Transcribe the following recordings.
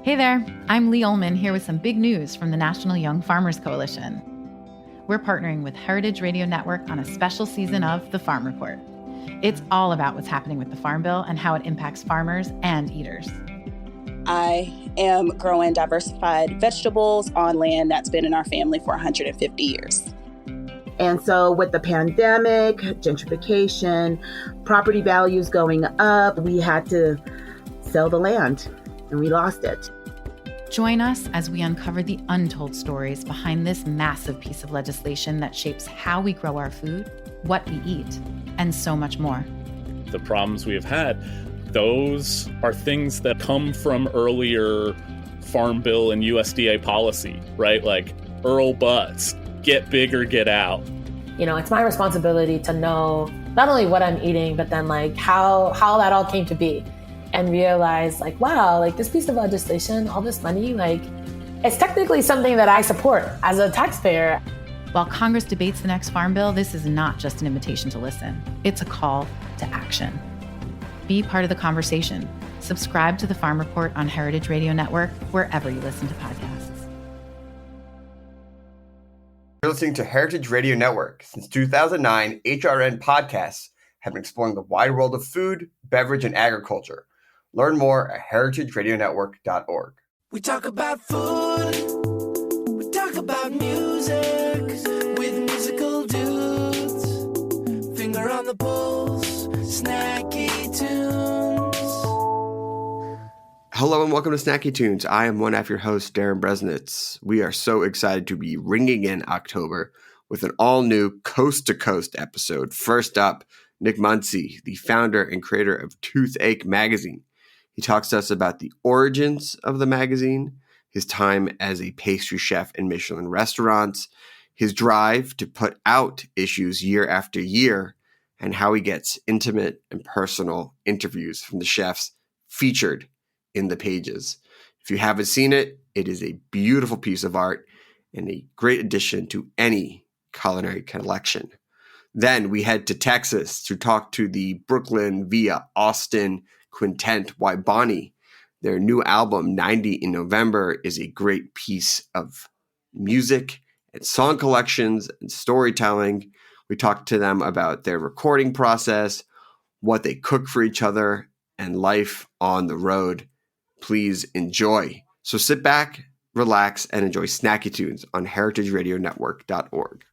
Hey there, I'm Lee Ullman here with some big news from the National Young Farmers Coalition. We're partnering with Heritage Radio Network on a special season of The Farm Report. It's all about what's happening with the Farm Bill and how it impacts farmers and eaters. I am growing diversified vegetables on land that's been in our family for 150 years. And so with the pandemic, gentrification, property values going up, we had to sell the land and we lost it. Join us as we uncover the untold stories behind this massive piece of legislation that shapes how we grow our food, what we eat, and so much more. The problems we have had, those are things that come from earlier Farm Bill and USDA policy, right? Like Earl Butz, get big or get out. You know, it's my responsibility to know not only what I'm eating, but then like how that all came to be. And realize like, wow, like this piece of legislation, all this money, like it's technically something that I support as a taxpayer. While Congress debates the next Farm Bill, this is not just an invitation to listen. It's a call to action. Be part of the conversation. Subscribe to the Farm Report on Heritage Radio Network, wherever you listen to podcasts. You're listening to Heritage Radio Network. Since 2009, HRN podcasts have been exploring the wide world of food, beverage, and agriculture. Learn more at heritageradionetwork.org. We talk about food, we talk about music, with musical dudes, finger on the pulse, snacky tunes. Hello and welcome to Snacky Tunes. I am one half your host, Darren Bresnitz. We are so excited to be ringing in October with an all-new coast-to-coast episode. First up, Nick Muncy, the founder and creator of Toothache magazine. He talks to us about the origins of the magazine, his time as a pastry chef in Michelin restaurants, his drive to put out issues year after year, and how he gets intimate and personal interviews from the chefs featured in the pages. If you haven't seen it, it is a beautiful piece of art and a great addition to any culinary collection. Then we head to Texas to talk to the Brooklyn via Austin quintet Why Bonnie. Their new album, 90 in November, is a great piece of music and song collections and storytelling. We talked to them about their recording process, what they cook for each other, and life on the road. Please enjoy. So sit back, relax, and enjoy Snacky Tunes on heritageradionetwork.org.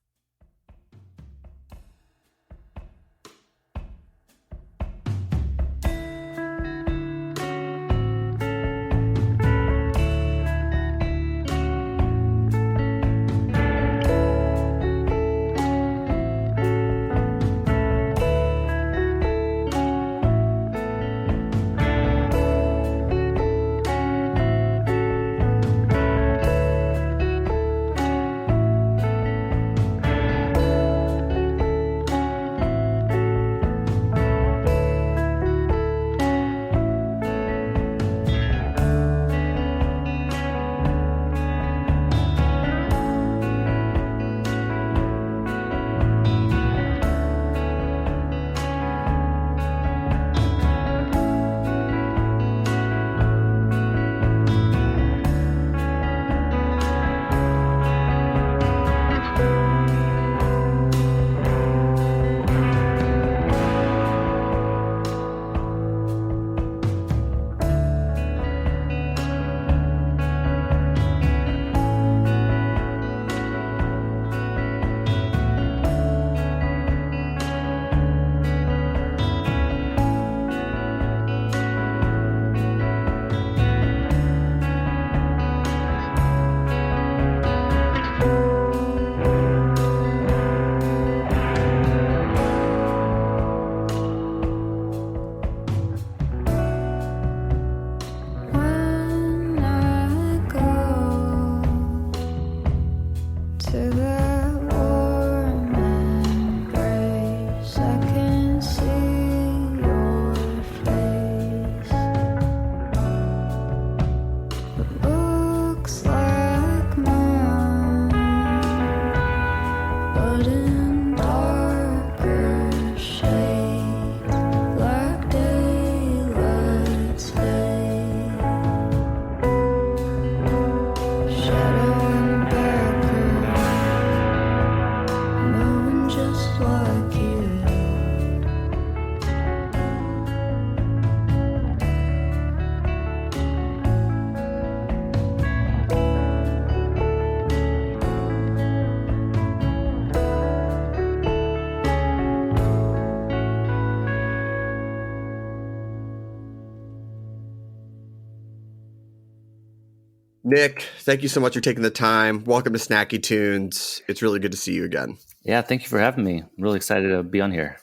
Nick, thank you so much for taking the time. Welcome to Snacky Tunes. It's really good to see you again. Yeah, thank you for having me. I'm really excited to be on here.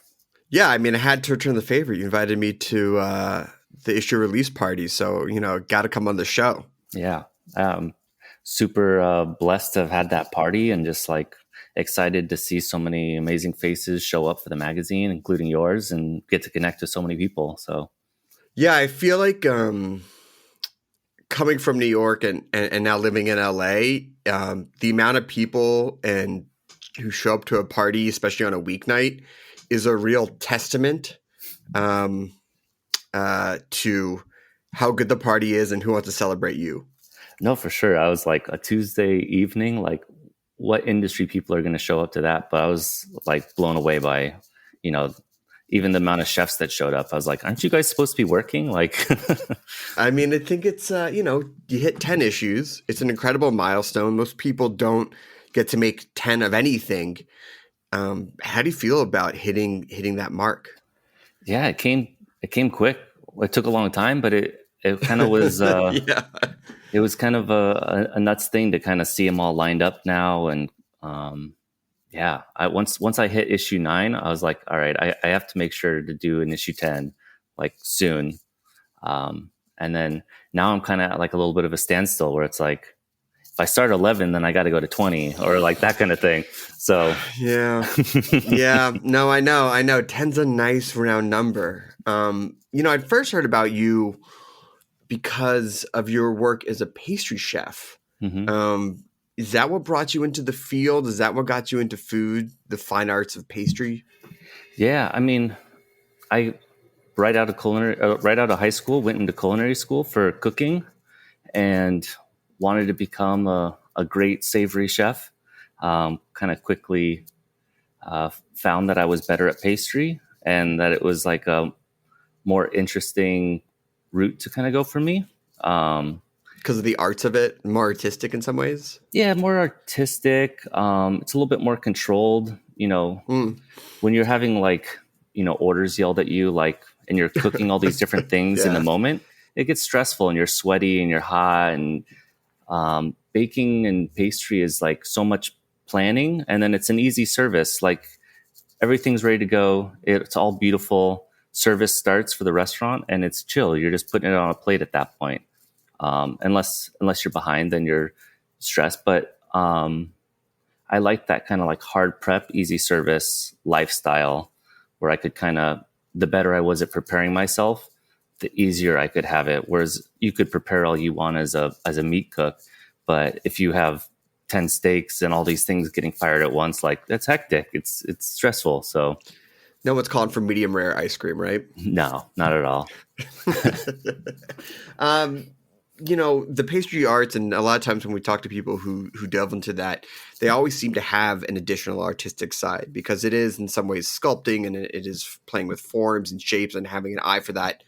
Yeah, I mean, I had to return the favor. You invited me to the issue release party, so, got to come on the show. Yeah, super blessed to have had that party and just like excited to see so many amazing faces show up for the magazine, including yours, and get to connect with so many people. So, yeah, I feel like coming from New York and now living in LA, the amount of people and who show up to a party, especially on a weeknight, is a real testament to how good the party is and who wants to celebrate you. No, for sure. I was like a Tuesday evening, like what industry people are going to show up to that? But I was like blown away by, even the amount of chefs that showed up. I was like, aren't you guys supposed to be working? Like, I mean, I think it's, you hit 10 issues. It's an incredible milestone. Most people don't get to make 10 of anything. How do you feel about hitting that mark? Yeah, it came quick. It took a long time, but it kind of was, yeah. It was kind of a nuts thing to kind of see them all lined up now. And, once I hit issue 9, I was like, all right, I have to make sure to do an issue 10 like soon. And then now I'm kind of like a little bit of a standstill where it's like, if I start 11, then I got to go to 20 or like that kind of thing. So yeah. No, I know. 10's a nice round number. I'd first heard about you because of your work as a pastry chef. Mm-hmm. Is that what brought you into the field? Is that what got you into food, the fine arts of pastry? Yeah, I mean, I right out of high school, went into culinary school for cooking, and wanted to become a great savory chef. Kind of quickly found that I was better at pastry, and that it was like a more interesting route to kind of go for me. Because of the arts of it, more artistic in some ways? Yeah, more artistic. It's a little bit more controlled, when you're having like, orders yelled at you, like, and you're cooking all these different things in the moment, it gets stressful and you're sweaty and you're hot. And baking and pastry is like so much planning. And then it's an easy service. Like everything's ready to go. It's all beautiful. Service starts for the restaurant and it's chill. You're just putting it on a plate at that point. Unless you're behind, then you're stressed. But I like that kind of like hard prep, easy service lifestyle where I could the better I was at preparing myself, the easier I could have it. Whereas you could prepare all you want as a meat cook, but if you have 10 steaks and all these things getting fired at once, like that's hectic. It's stressful. So no one's calling for medium rare ice cream, right? No, not at all. The pastry arts, and a lot of times when we talk to people who delve into that, they always seem to have an additional artistic side because it is in some ways sculpting and it is playing with forms and shapes and having an eye for that.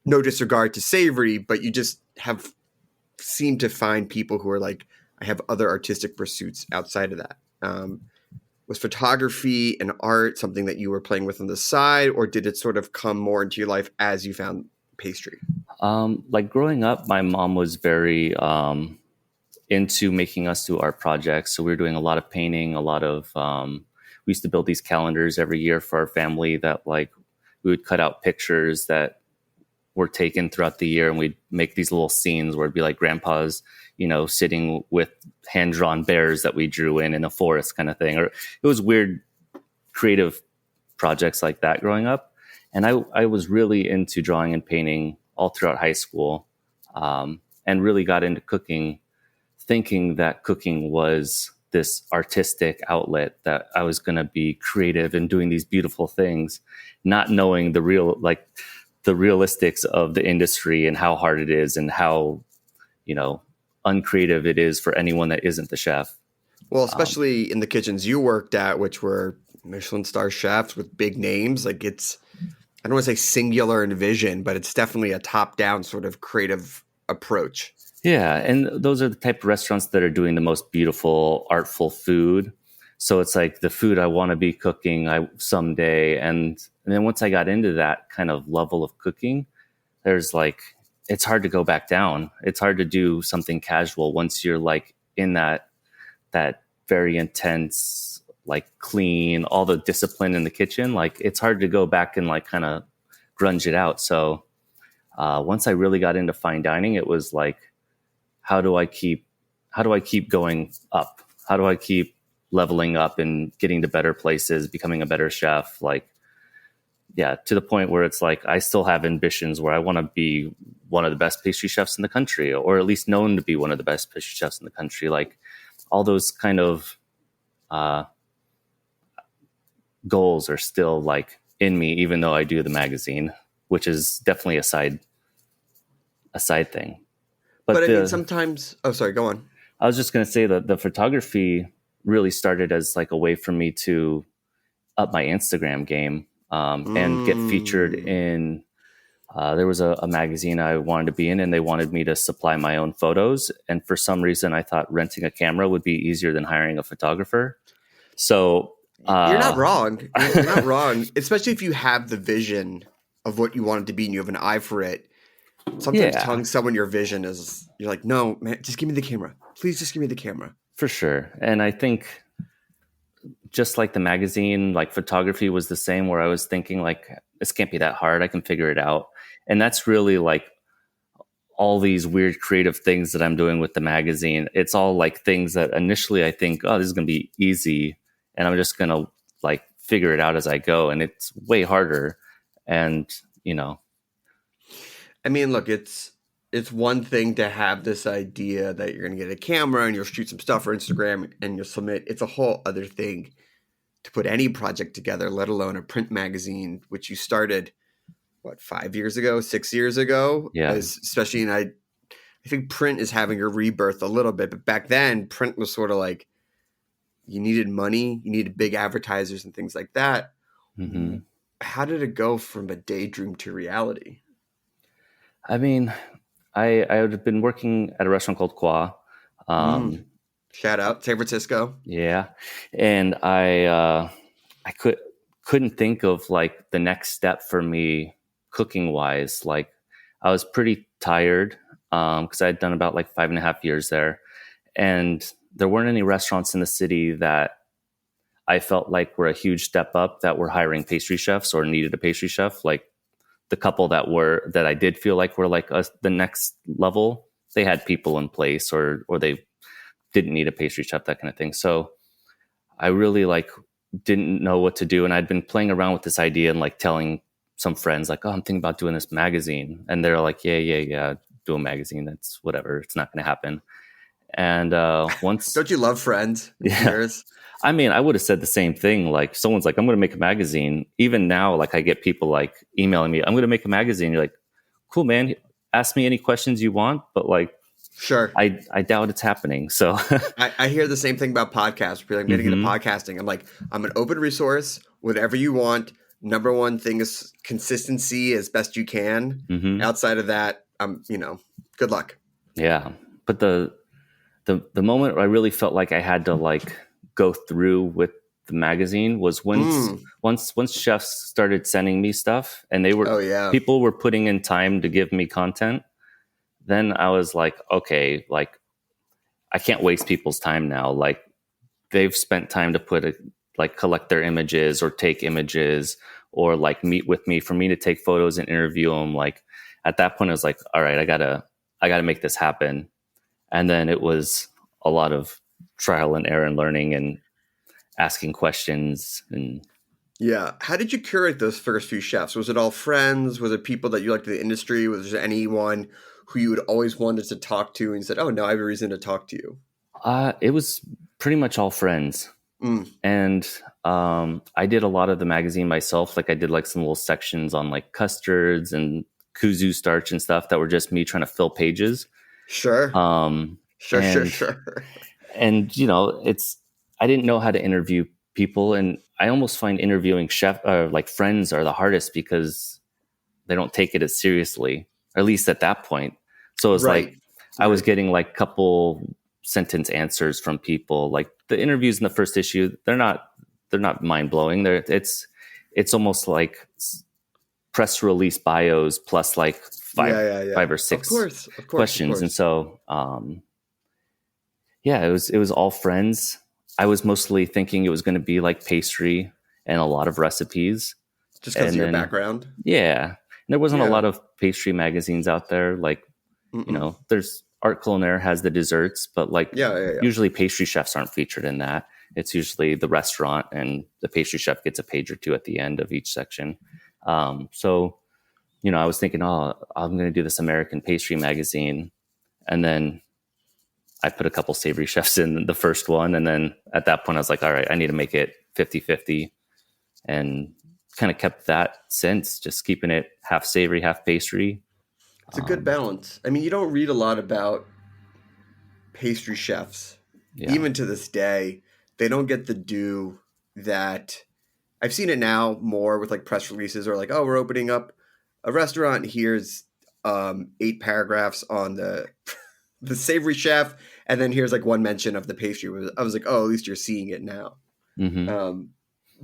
No disregard to savory, but you just seem to find people who are like, I have other artistic pursuits outside of that. Was photography and art something that you were playing with on the side, or did it sort of come more into your life as you found pastry? Like growing up, my mom was very into making us do art projects. So we were doing a lot of painting, a lot of, we used to build these calendars every year for our family that like we would cut out pictures that were taken throughout the year. And we'd make these little scenes where it'd be like grandpa's, sitting with hand-drawn bears that we drew in a forest kind of thing. Or it was weird, creative projects like that growing up. And I was really into drawing and painting all throughout high school, and really got into cooking, thinking that cooking was this artistic outlet, that I was going to be creative and doing these beautiful things, not knowing the realistics of the industry and how hard it is and how, uncreative it is for anyone that isn't the chef. Well, especially in the kitchens you worked at, which were Michelin star chefs with big names, like it's, I don't want to say singular in vision, but it's definitely a top-down sort of creative approach. Yeah, and those are the type of restaurants that are doing the most beautiful, artful food. So it's like the food I want to be cooking someday. And then once I got into that kind of level of cooking, there's like it's hard to go back down. It's hard to do something casual once you're like in that very intense, like clean, all the discipline in the kitchen. Like it's hard to go back and like kind of grunge it out. So once I really got into fine dining, it was like, how do I keep going up? How do I keep leveling up and getting to better places, becoming a better chef? Like, yeah, to the point where it's like, I still have ambitions where I want to be one of the best pastry chefs in the country, or at least known to be one of the best pastry chefs in the country. Like all those kind of goals are still like in me, even though I do the magazine, which is definitely a side thing. But I mean, sometimes, oh, sorry, go on. I was just going to say that the photography really started as like a way for me to up my Instagram game and get featured in, there was a magazine I wanted to be in, and they wanted me to supply my own photos. And for some reason, I thought renting a camera would be easier than hiring a photographer. So you're not wrong. You're not wrong, especially if you have the vision of what you want it to be and you have an eye for it. Sometimes telling someone your vision is, you're like, no, man, just give me the camera. Please just give me the camera. For sure. And I think just like the magazine, like photography was the same, where I was thinking like, this can't be that hard. I can figure it out. And that's really like all these weird creative things that I'm doing with the magazine. It's all like things that initially I think, oh, this is going to be easy, and I'm just going to like figure it out as I go. And it's way harder. And, you know, I mean, look, it's one thing to have this idea that you're going to get a camera and you'll shoot some stuff for Instagram and you'll submit. It's a whole other thing to put any project together, let alone a print magazine, which you started, 5 years ago, 6 years ago? Yeah. Especially I think print is having a rebirth a little bit, but back then print was sort of like, you needed money, you needed big advertisers and things like that. Mm-hmm. How did it go from a daydream to reality? I mean, I had been working at a restaurant called Qua. Shout out San Francisco. Yeah. And I couldn't think of like the next step for me cooking wise. Like I was pretty tired because I had done about like 5.5 years there. And there weren't any restaurants in the city that I felt like were a huge step up that were hiring pastry chefs or needed a pastry chef. Like the couple that I did feel like were like the next level, they had people in place or they didn't need a pastry chef, that kind of thing. So I really like didn't know what to do. And I'd been playing around with this idea and like telling some friends like, oh, I'm thinking about doing this magazine. And they're like, yeah, do a magazine. That's whatever. It's not going to happen. And once don't you love friends? Yeah. I mean, I would have said the same thing. Like someone's like, I'm going to make a magazine. Even now, like I get people like emailing me, I'm going to make a magazine. You're like, cool, man. Ask me any questions you want. But like, sure. I doubt it's happening. So I hear the same thing about podcasts. People are like, I'm going to get into podcasting. I'm like, I'm an open resource, whatever you want. Number one thing is consistency as best you can. Mm-hmm. Outside of that, good luck. Yeah. But the moment I really felt like I had to like go through with the magazine was once chefs started sending me stuff and they were people were putting in time to give me content. Then I was like, okay, like I can't waste people's time now. Like they've spent time to collect their images or take images or like meet with me for me to take photos and interview them. Like at that point I was like, all right, I gotta make this happen. And then it was a lot of trial and error and learning and asking questions. And yeah. How did you curate those first few chefs? Was it all friends? Was it people that you liked in the industry? Was there anyone who you had always wanted to talk to and said, oh, no, I have a reason to talk to you? It was pretty much all friends. And I did a lot of the magazine myself. Like I did like some little sections on like custards and kuzu starch and stuff that were just me trying to fill pages. Sure. Sure. And I didn't know how to interview people, and I almost find interviewing like friends are the hardest because they don't take it as seriously, or at least at that point. So it's like I was getting like couple sentence answers from people. Like the interviews in the first issue, they're not mind blowing. It's almost like press release bios plus like five or six questions. And so, it was all friends. I was mostly thinking it was going to be like pastry and a lot of recipes. Just because of your background? Yeah. And there wasn't a lot of pastry magazines out there. Like, there's Art Culinaire has the desserts, but like usually pastry chefs aren't featured in that. It's usually the restaurant and the pastry chef gets a page or two at the end of each section. So, I was thinking, I'm going to do this American pastry magazine. And then I put a couple savory chefs in the first one. And then at that point I was like, all right, I need to make it 50-50, and kind of kept that since, just keeping it half savory, half pastry. It's a good balance. I mean, you don't read a lot about pastry chefs, even to this day. They don't get the due that I've seen it now more with like press releases or like, oh, we're opening up a restaurant. Here's 8 paragraphs on the savory chef. And then here's like one mention of the pastry. I was like, oh, at least you're seeing it now. Mm-hmm.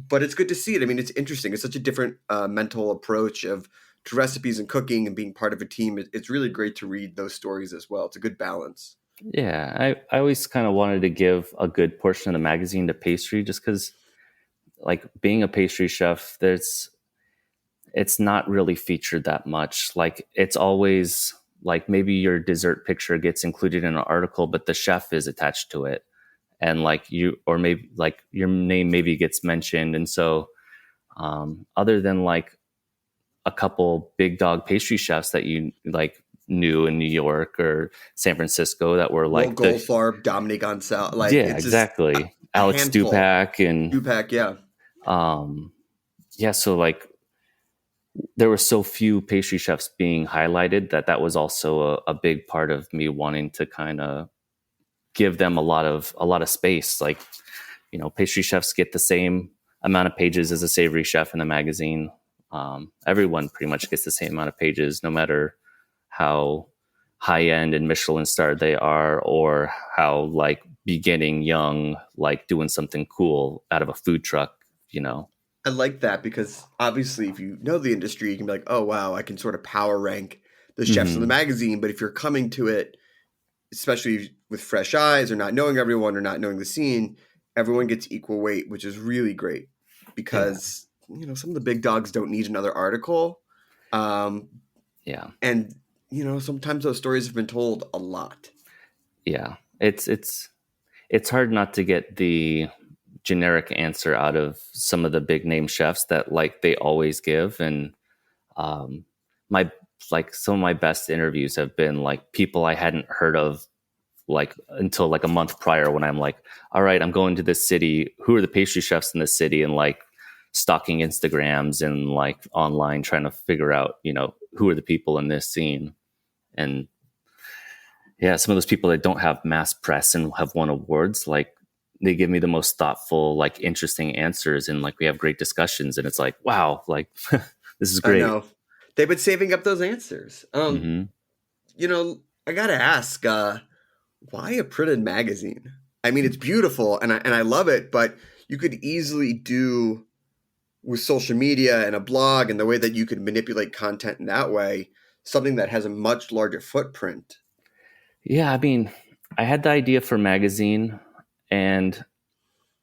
But it's good to see it. I mean, it's interesting. It's such a different mental approach to recipes and cooking and being part of a team. It's really great to read those stories as well. It's a good balance. Yeah, I always kind of wanted to give a good portion of the magazine to pastry, just because, like, being a pastry chef, it's not really featured that much. Like, it's always like maybe your dessert picture gets included in an article, but the chef is attached to it, and like or maybe like your name maybe gets mentioned. And so, other than like a couple big dog pastry chefs that you like knew in New York or San Francisco that were like Goldfarb, Dominique Gonçalves, like exactly, Alex Stupak so like there were so few pastry chefs being highlighted that was also a big part of me wanting to kind of give them a lot of space. Like, pastry chefs get the same amount of pages as a savory chef in the magazine. Everyone pretty much gets the same amount of pages, no matter how high end and Michelin starred they are, or how like beginning young, like doing something cool out of a food truck, I like that, because obviously if you know the industry, you can be like, oh, wow, I can sort of power rank the chefs in the magazine. But if you're coming to it, especially with fresh eyes or not knowing everyone or not knowing the scene, everyone gets equal weight, which is really great, because, some of the big dogs don't need another article. And, sometimes those stories have been told a lot. Yeah. It's hard not to get the generic answer out of some of the big name chefs that like they always give. And some of my best interviews have been like people I hadn't heard of like until like a month prior, when I'm like, all right, I'm going to this city. Who are the pastry chefs in this city? And like stalking Instagrams and like online trying to figure out, who are the people in this scene. And some of those people that don't have mass press and have won awards, like they give me the most thoughtful, like interesting answers. And like, we have great discussions, and it's like, wow, like this is great. I know. They've been saving up those answers. I got to ask, why a printed magazine? I mean, it's beautiful and I love it, but you could easily do with social media and a blog and the way that you could manipulate content in that way, something that has a much larger footprint. Yeah. I mean, I had the idea for magazine, and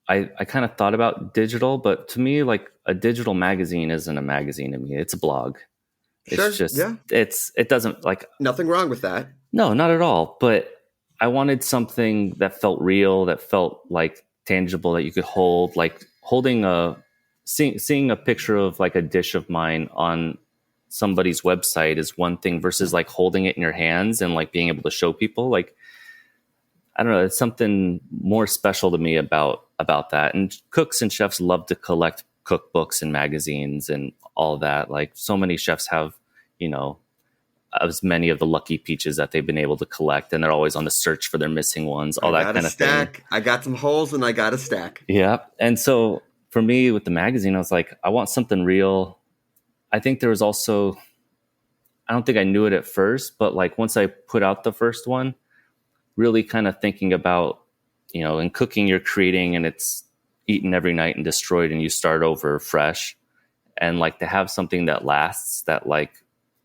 I kind of thought about digital, but to me, like a digital magazine isn't a magazine to me. It's a blog. It's just, it doesn't like nothing wrong with that. No, not at all. But I wanted something that felt real, that felt like tangible, that you could hold, like holding seeing a picture of like a dish of mine on somebody's website is one thing versus like holding it in your hands and like being able to show people. Like, I don't know, it's something more special to me about that. And cooks and chefs love to collect cookbooks and magazines and all that. Like so many chefs have, as many of the lucky peaches that they've been able to collect, and they're always on the search for their missing ones, all that kind of thing. I got some holes and I got a stack. Yeah. And so for me with the magazine, I was like, I want something real. I think there was also, I don't think I knew it at first, but like once I put out the first one, really kind of thinking about, in cooking, you're creating and it's eaten every night and destroyed, and you start over fresh. And like to have something that lasts, that like,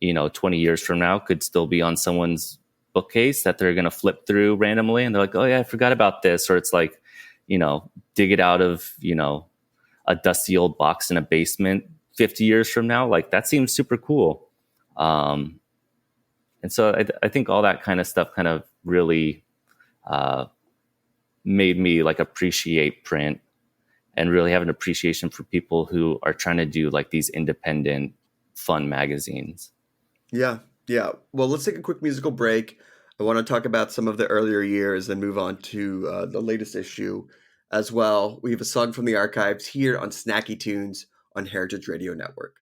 20 years from now could still be on someone's bookcase that they're going to flip through randomly. And they're like, oh yeah, I forgot about this. Or it's like, dig it out of, a dusty old box in a basement 50 years from now. Like that seems super cool. And so I think all that kind of stuff kind of really made me like appreciate print and really have an appreciation for people who are trying to do like these independent, fun magazines. Yeah. Yeah. Well, let's take a quick musical break. I want to talk about some of the earlier years and move on to the latest issue as well. We have a song from the archives here on Snacky Tunes on Heritage Radio Network.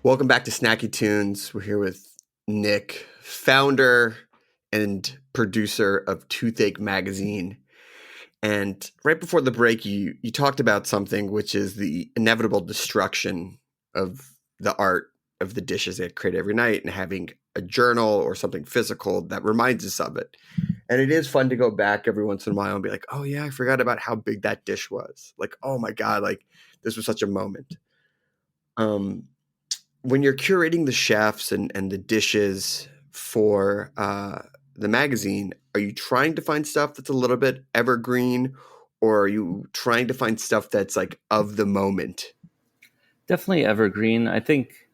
Welcome back to Snacky Tunes. We're here with Nick, founder and producer of Toothache magazine. And right before the break, you talked about something, which is the inevitable destruction of the art of the dishes they create every night, and having a journal or something physical that reminds us of it. And it is fun to go back every once in a while and be like, oh yeah, I forgot about how big that dish was. Like, oh my God, like this was such a moment. When you're curating the chefs and the dishes for the magazine, are you trying to find stuff that's a little bit evergreen, or are you trying to find stuff that's like of the moment? Definitely evergreen. I think,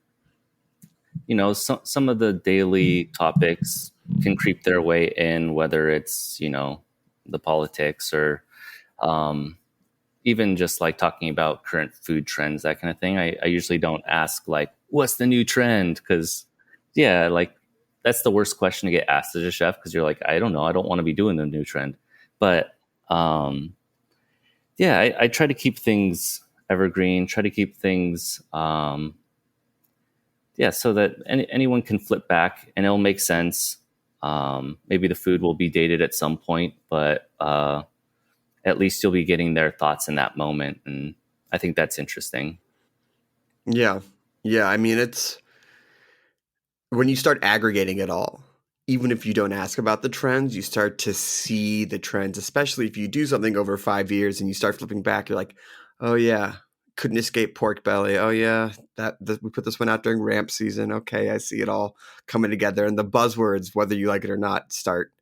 some of the daily topics can creep their way in, whether it's, the politics or even just like talking about current food trends, that kind of thing. I usually don't ask like, what's the new trend? Because like that's the worst question to get asked as a chef, because you're like, I don't know. I don't want to be doing the new trend. But I try to keep things evergreen, try to keep things, so that anyone can flip back and it'll make sense. Maybe the food will be dated at some point, but at least you'll be getting their thoughts in that moment. And I think that's interesting. Yeah. Yeah. I mean, it's when you start aggregating it all, even if you don't ask about the trends, you start to see the trends, especially if you do something over 5 years and you start flipping back, you're like, oh yeah, couldn't escape pork belly. Oh yeah, we put this one out during ramp season. Okay, I see it all coming together. And the buzzwords, whether you like it or not, start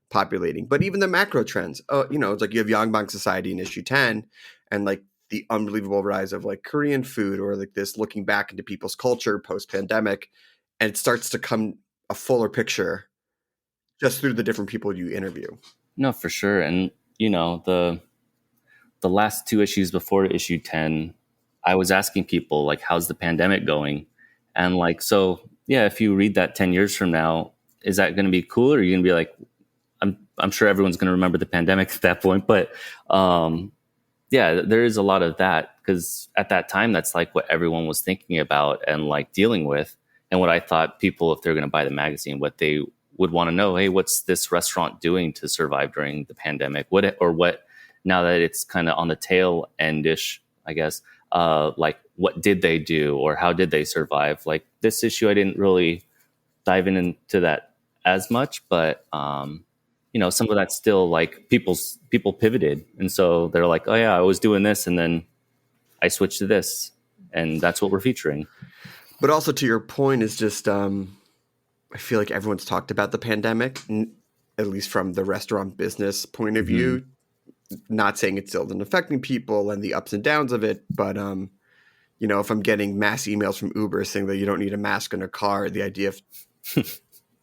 populating. But even the macro trends, it's like you have Yongbang Society in issue 10 and like the unbelievable rise of like Korean food, or like this looking back into people's culture post-pandemic, and it starts to come a fuller picture just through the different people you interview. No, for sure. And the last 2 issues before issue 10, I was asking people like, how's the pandemic going? And like, so yeah, if you read that 10 years from now, is that going to be cool? Or are you going to be like, I'm sure everyone's going to remember the pandemic at that point, but yeah, there is a lot of that, because at that time, that's like what everyone was thinking about and like dealing with. And what I thought people, if they're going to buy the magazine, what they would want to know, hey, what's this restaurant doing to survive during the pandemic? What, now that it's kind of on the tail end-ish, I guess, like what did they do or how did they survive? Like this issue, I didn't really dive into that as much, but some of that's still like people pivoted. And so they're like, oh yeah, I was doing this and then I switched to this, and that's what we're featuring. But also to your point is just, I feel like everyone's talked about the pandemic, at least from the restaurant business point of view, not saying it's still been affecting people and the ups and downs of it. But, if I'm getting mass emails from Uber saying that you don't need a mask in a car, the idea of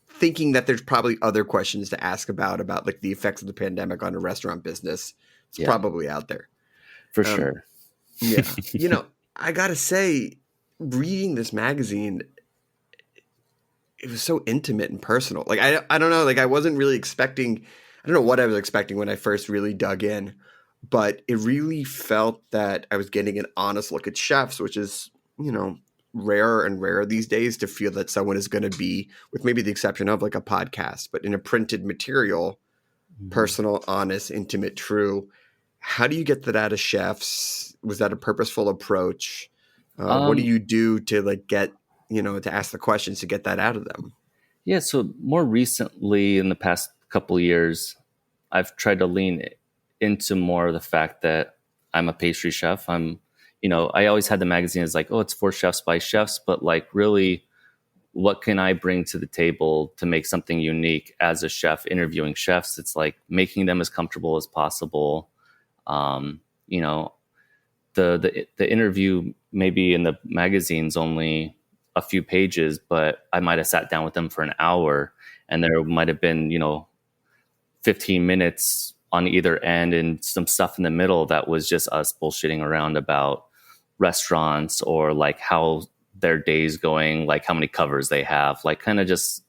thinking that there's probably other questions to ask about like the effects of the pandemic on a restaurant business, it's probably out there. For sure. Yeah. I got to say, reading this magazine, it was so intimate and personal. Like, I don't know, like I wasn't really expecting, I don't know what I was expecting when I first really dug in, but it really felt that I was getting an honest look at chefs, which is, rarer and rarer these days to feel that someone is going to be, with maybe the exception of like a podcast, but in a printed material, personal, honest, intimate, true. How do you get that out of chefs? Was that a purposeful approach? What do you do to like get, to ask the questions to get that out of them? Yeah. So more recently in the past couple of years, I've tried to lean into more of the fact that I'm a pastry chef. I always had the magazine as like, oh, it's for chefs by chefs, but like really what can I bring to the table to make something unique as a chef interviewing chefs? It's like making them as comfortable as possible. The interview maybe in the magazine's only a few pages, but I might have sat down with them for an hour and there might have been, 15 minutes on either end and some stuff in the middle that was just us bullshitting around about restaurants or like how their day's going, like how many covers they have, like kind of just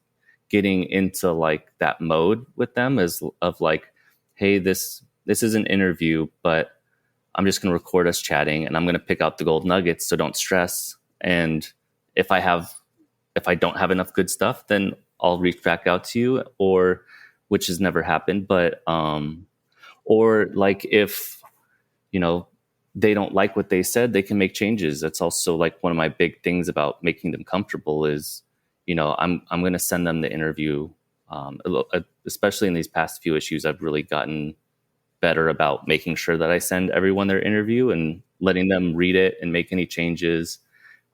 getting into like that mode with them of like, hey, this is an interview, but I'm just going to record us chatting and I'm going to pick out the gold nuggets. So don't stress. And if I don't have enough good stuff, then I'll reach back out to you, which has never happened, but, or like if, they don't like what they said, they can make changes. That's also like one of my big things about making them comfortable is, I'm going to send them the interview. Especially in these past few issues, I've really gotten better about making sure that I send everyone their interview and letting them read it and make any changes.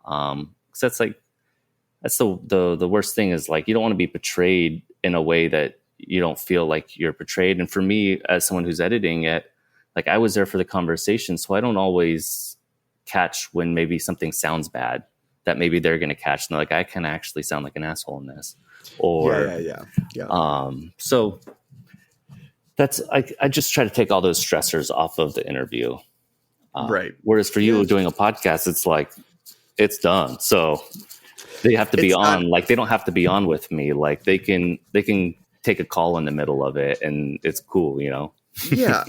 Cause that's the worst thing is like, you don't want to be portrayed in a way that you don't feel like you're portrayed. And for me, as someone who's editing it, like I was there for the conversation, so I don't always catch when maybe something sounds bad that maybe they're going to catch. And they're like, I can actually sound like an asshole in this. Or, yeah. So that's, I just try to take all those stressors off of the interview. Right. Whereas for you doing a podcast, it's like, it's done. So they have to be on, like, they don't have to be on with me. Like they can take a call in the middle of it and it's cool, Yeah.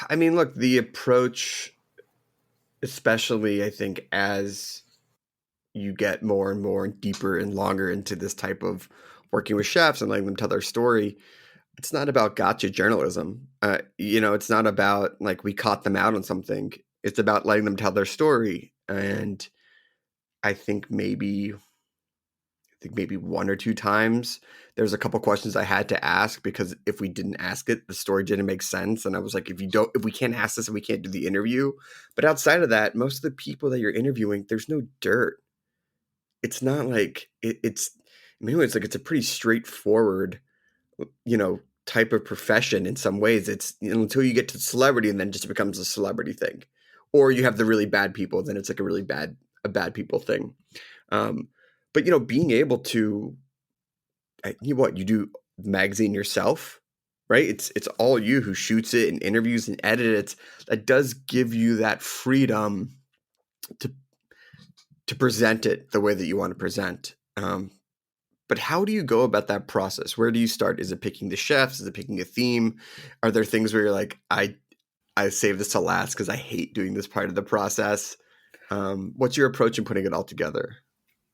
I mean, look, the approach, especially I think as you get more and more deeper and longer into this type of working with chefs and letting them tell their story, it's not about gotcha journalism. It's not about like we caught them out on something. It's about letting them tell their story. And I think maybe think maybe 1 or 2 times. There's a couple questions I had to ask because if we didn't ask it, the story didn't make sense. And I was like, if we can't ask this and we can't do the interview. But outside of that, most of the people that you're interviewing, there's no dirt. It's not like it's in many ways, like it's a pretty straightforward, type of profession in some ways. It's until you get to celebrity and then just becomes a celebrity thing. Or you have the really bad people, then it's like a bad people thing. But being able to, you do the magazine yourself, right? It's all you who shoots it and interviews and edits it. That does give you that freedom to present it the way that you want to present. But how do you go about that process? Where do you start? Is it picking the chefs? Is it picking a theme? Are there things where you're like, I save this to last because I hate doing this part of the process? What's your approach in putting it all together?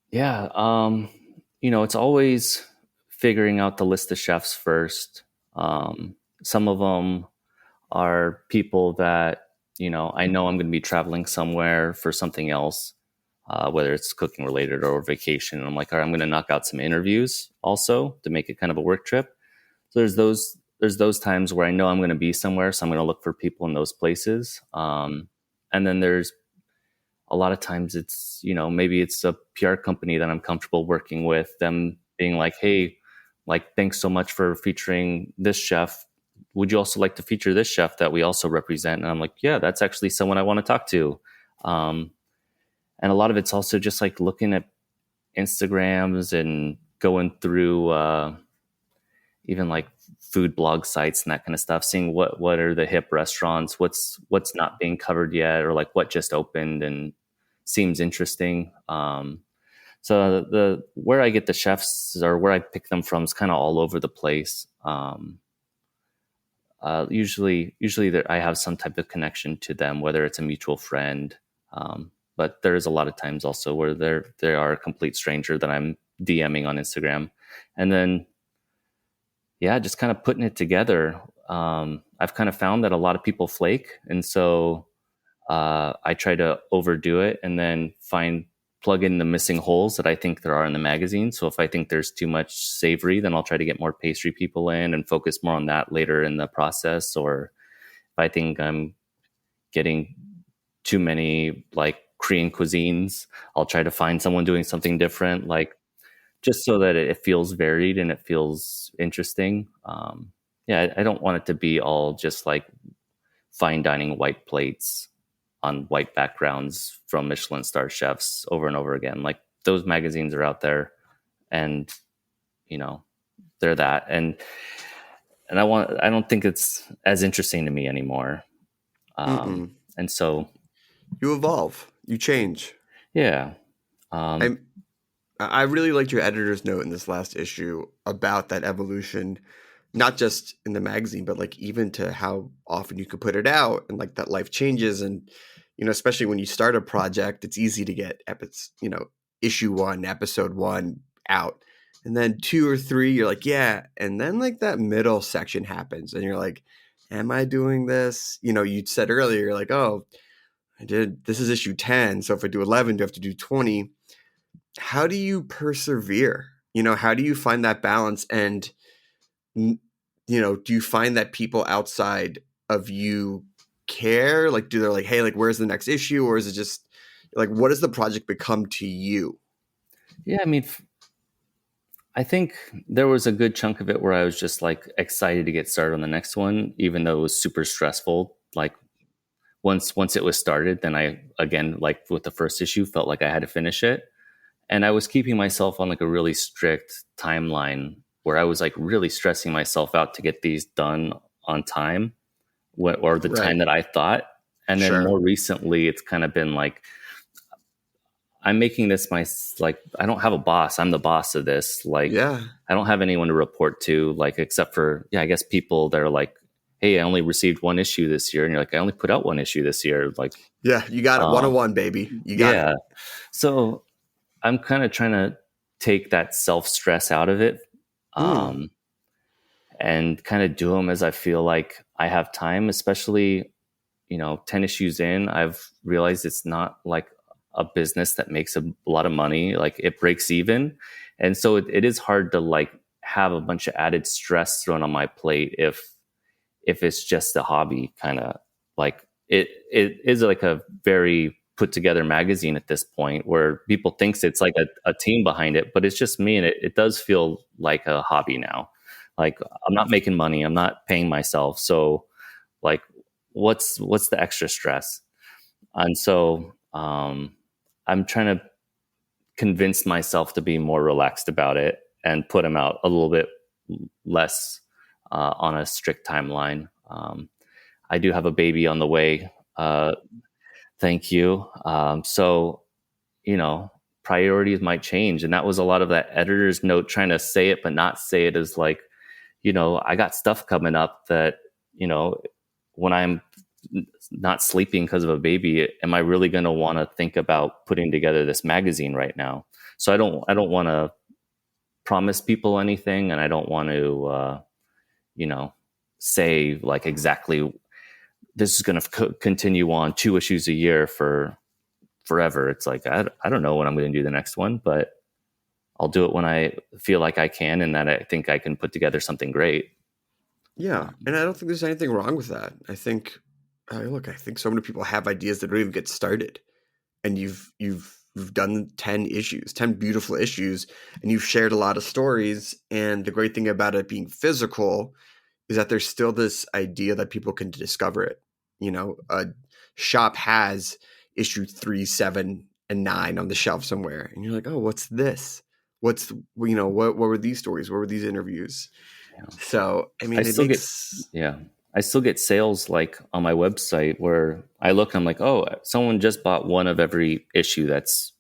Yeah. It's always figuring out the list of chefs first. Some of them are people that, I know I'm going to be traveling somewhere for something else, whether it's cooking related or vacation. And I'm like, all right, I'm going to knock out some interviews also to make it kind of a work trip. So there's those times where I know I'm going to be somewhere. So I'm going to look for people in those places. And then there's a lot of times it's, maybe it's a PR company that I'm comfortable working with, them being like, hey, like, thanks so much for featuring this chef. Would you also like to feature this chef that we also represent? And I'm like, yeah, that's actually someone I want to talk to. And a lot of it's also just like looking at Instagrams and going through even like food blog sites and that kind of stuff, seeing what are the hip restaurants, what's not being covered yet, or like what just opened and seems interesting. So the where I get the chefs or where I pick them from is kind of all over the place. Usually I have some type of connection to them, whether it's a mutual friend. But there's a lot of times also where they are a complete stranger that I'm DMing on Instagram. And then, yeah, just kind of putting it together. I've kind of found that a lot of people flake. And so I try to overdo it and then plug in the missing holes that I think there are in the magazine. So if I think there's too much savory, then I'll try to get more pastry people in and focus more on that later in the process. Or if I think I'm getting too many like Korean cuisines, I'll try to find someone doing something different, like just so that it feels varied and it feels interesting. I don't want it to be all just like fine dining white plates on white backgrounds from Michelin star chefs over and over again. Like those magazines are out there and, they're that. And I don't think it's as interesting to me anymore. And so you evolve, you change. Yeah. I really liked your editor's note in this last issue about that evolution, not just in the magazine, but like even to how often you could put it out and like that life changes. And, especially when you start a project, it's easy to get issue 1, episode 1 out. And then 2 or 3, you're like, yeah. And then like that middle section happens and you're like, am I doing this? You said earlier, you're like, oh, this is issue 10. So if I do 11, do I have to do 20? How do you persevere? How do you find that balance? And, do you find that people outside of you care? Like, do they like, hey, like, where's the next issue? Or is it just like, what does the project become to you? Yeah. I mean, I think there was a good chunk of it where I was just like excited to get started on the next one, even though it was super stressful. Like once it was started, then I, again, like with the first issue, felt like I had to finish it. And I was keeping myself on like a really strict timeline where I was like really stressing myself out to get these done on time or the time that I thought. And then more recently, it's kind of been like, I'm making this I don't have a boss. I'm the boss of this. Like, I don't have anyone to report to, like, except for, I guess people that are like, hey, I only received 1 issue this year. And you're like, I only put out 1 issue this year. Like, yeah, you got it. 101, baby. You got it. So I'm kind of trying to take that self-stress out of it. And kind of do them as I feel like I have time, especially, 10 issues in, I've realized it's not like a business that makes a lot of money. Like it breaks even. And so it is hard to like have a bunch of added stress thrown on my plate if it's just a hobby, kind of like it is like a very put together magazine at this point where people thinks it's like a team behind it, but it's just me. And it does feel like a hobby now. Like I'm not making money. I'm not paying myself. So like, what's the extra stress? And so, I'm trying to convince myself to be more relaxed about it and put them out a little bit less, on a strict timeline. I do have a baby on the way. Thank you. So, you know, priorities might change. And that was a lot of that editor's note, trying to say it, but not say it as like, you know, I got stuff coming up that, you know, when I'm not sleeping because of a baby, am I really going to want to think about putting together this magazine right now? So I don't want to promise people anything. And I don't want to, you know, say like exactly this is going to continue on 2 issues a year for forever. It's like, I don't know when I'm going to do the next one, but I'll do it when I feel like I can and that I think I can put together something great. Yeah. And I don't think there's anything wrong with that. I think, I think so many people have ideas that don't even get started. And you've done 10 beautiful issues, and you've shared a lot of stories. And the great thing about it being physical is that there's still this idea that people can discover it. You know, a shop has issue 3, 7, and 9 on the shelf somewhere. And you're like, oh, what's this? What were these stories? What were these interviews? Yeah. So, I mean, I still get sales like on my website where I look, I'm like, oh, someone just bought one of every issue that's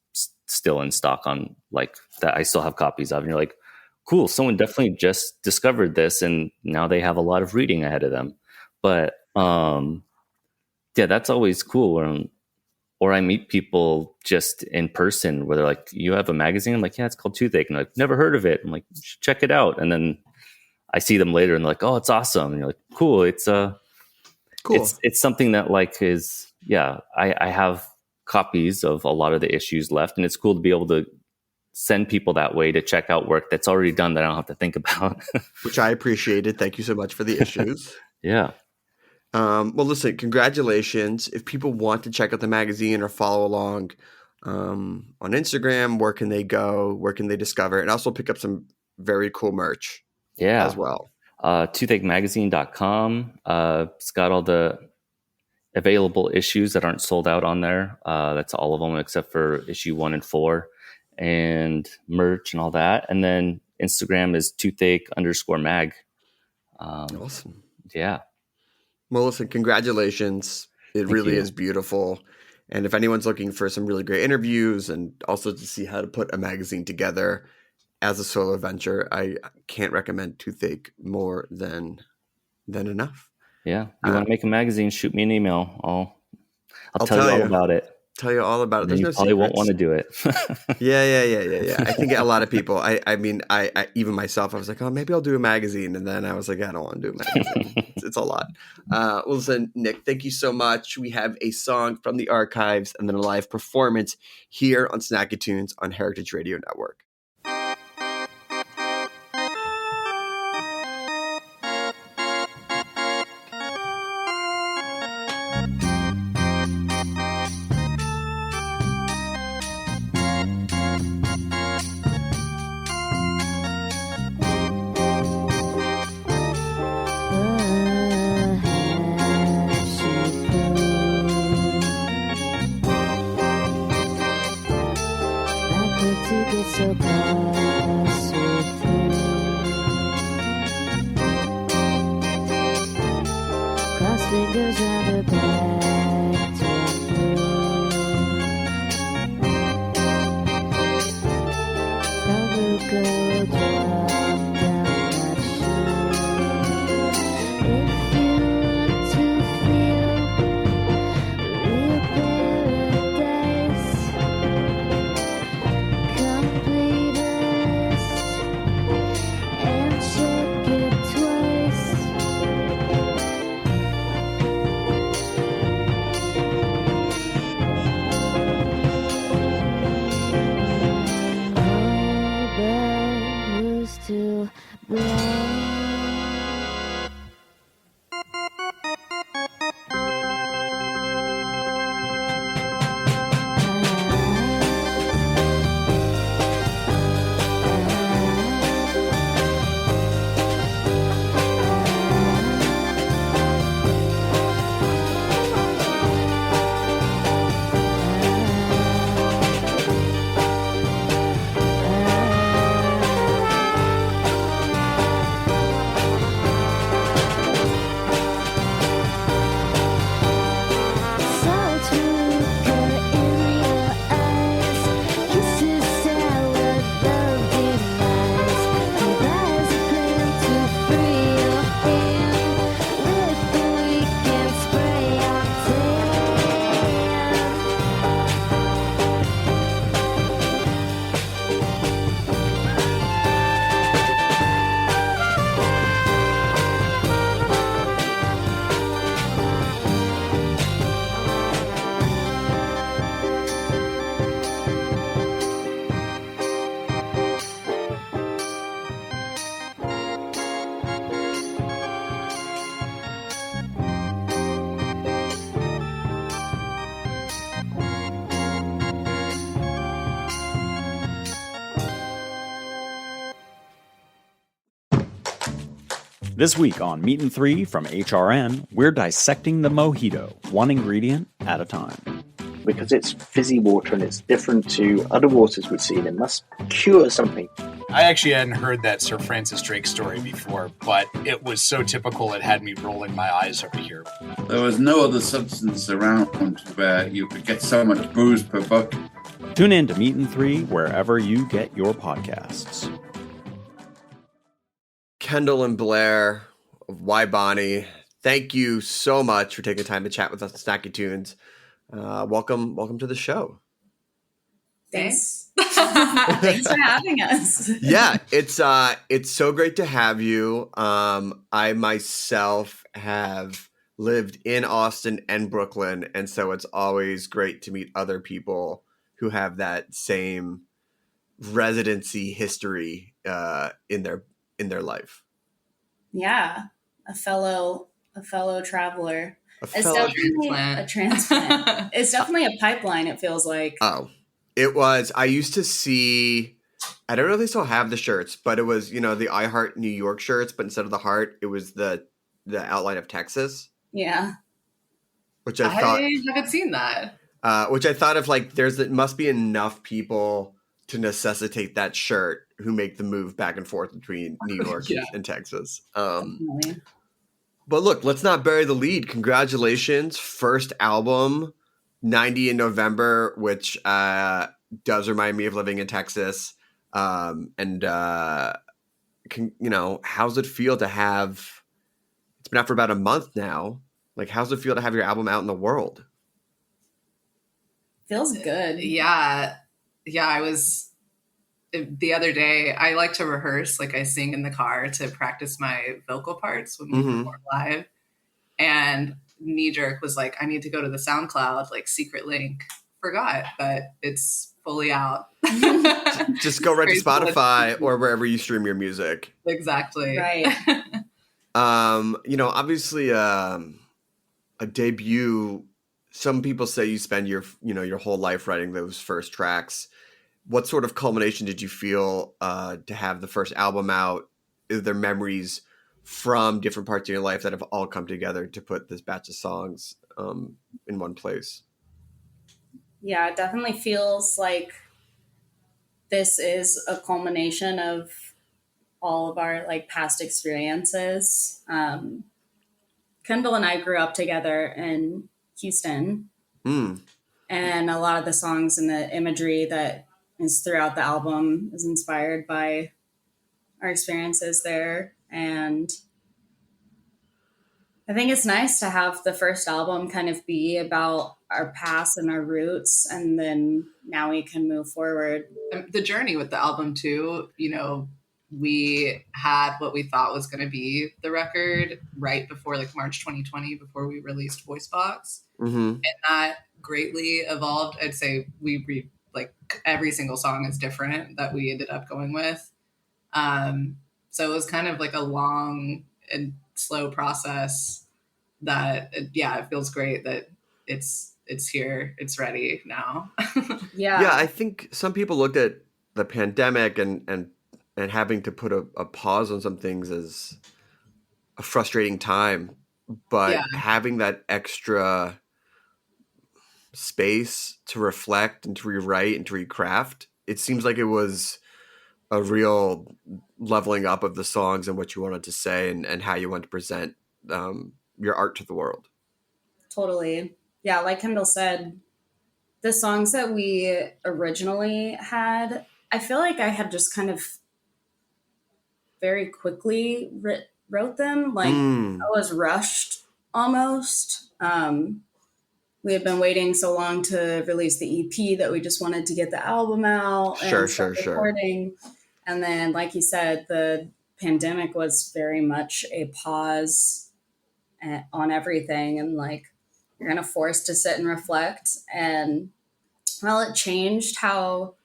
still in stock on like that I still have copies of. And you're like, cool, someone definitely just discovered this and now they have a lot of reading ahead of them. But yeah, that's always cool. Or I meet people just in person where they're like, you have a magazine? I'm like, yeah, it's called Toothache. And they're like, never heard of it. I'm like, you should check it out. And then I see them later and they're like, oh, it's awesome. And you're like, cool. It's cool. It's something that like is, yeah, I have copies of a lot of the issues left, and it's cool to be able to send people that way to check out work that's already done that I don't have to think about. Which I appreciated. Thank you so much for the issues. Yeah. Well, listen, congratulations. If people want to check out the magazine or follow along on Instagram, where can they go? Where can they discover it? And also pick up some very cool merch as well. Toothachemagazine.com. It's got all the available issues that aren't sold out on there. That's all of them except for issue 1 and 4, and merch and all that. And then Instagram is toothache_mag. Awesome. Yeah. Well, listen, congratulations. It really is beautiful. And if anyone's looking for some really great interviews and also to see how to put a magazine together as a solo venture, I can't recommend Toothache more than enough. Yeah. You want to make a magazine, shoot me an email. I'll tell you all about it. Tell you all about it. There's no secrets. Probably won't want to do it. Yeah. I think a lot of people, I mean, I even myself, I was like, oh, maybe I'll do a magazine. And then I was like, I don't want to do a magazine. It's a lot. Well, listen, Nick, thank you so much. We have a song from the archives and then a live performance here on Snacky Tunes on Heritage Radio Network. This week on Meat and Three from HRN, we're dissecting the mojito, one ingredient at a time. Because it's fizzy water and it's different to other waters we've seen, it must cure something. I actually hadn't heard that Sir Francis Drake story before, but it was so typical it had me rolling my eyes over here. There was no other substance around where you could get so much booze per buck. Tune in to Meat and Three wherever you get your podcasts. Kendall and Blair of Why Bonnie, thank you so much for taking time to chat with us at Snacky Tunes. Welcome to the show. Thanks. Thanks for having us. Yeah, it's so great to have you. I myself have lived in Austin and Brooklyn, and so it's always great to meet other people who have that same residency history in their life. Yeah, a fellow traveler. It's fellow definitely a transplant. It's definitely a pipeline, it feels like. Oh, it was. I used to see, I don't know if they still have the shirts, but it was, the I Heart New York shirts, but instead of the heart, it was the outline of Texas. Yeah. Which I thought. I haven't seen that. Which I thought of there must be enough people to necessitate that shirt who make the move back and forth between New York and Texas. But look, let's not bury the lead. Congratulations. First album, 90 in November, which does remind me of living in Texas. How's it feel to have, it's been out for about a month now. Like, how's it feel to have your album out in the world? Feels good. Yeah. I was, the other day, I like to rehearse, like I sing in the car to practice my vocal parts when we perform live. And knee jerk was like, I need to go to the SoundCloud, like secret link. Forgot, but it's fully out. Just go right to Spotify or wherever you stream your music. Exactly. Right. Obviously a debut, some people say you spend your whole life writing those first tracks. What sort of culmination did you feel to have the first album out? Is there memories from different parts of your life that have all come together to put this batch of songs in one place? Yeah, it definitely feels like this is a culmination of all of our past experiences. Kendall and I grew up together in Houston, and a lot of the songs and the imagery that is throughout the album is inspired by our experiences there. And I think it's nice to have the first album kind of be about our past and our roots, and then now we can move forward. The journey with the album too, we had what we thought was going to be the record right before March 2020, before we released Voice Box. And that greatly evolved. I'd say we every single song is different that we ended up going with. So it was kind of like a long and slow process that, it feels great that it's here. It's ready now. Yeah. I think some people looked at the pandemic and having to put a pause on some things as a frustrating time, but having that extra space to reflect and to rewrite and to recraft, it seems like it was a real leveling up of the songs and what you wanted to say and how you want to present your art to the world. Totally. Yeah, like Kendall said, the songs that we originally had, I feel like I had just kind of very quickly wrote them. I was rushed almost. We had been waiting so long to release the EP that we just wanted to get the album out and start recording. And then, like you said, the pandemic was very much a pause on everything. And you're kind of forced to sit and reflect. And it changed how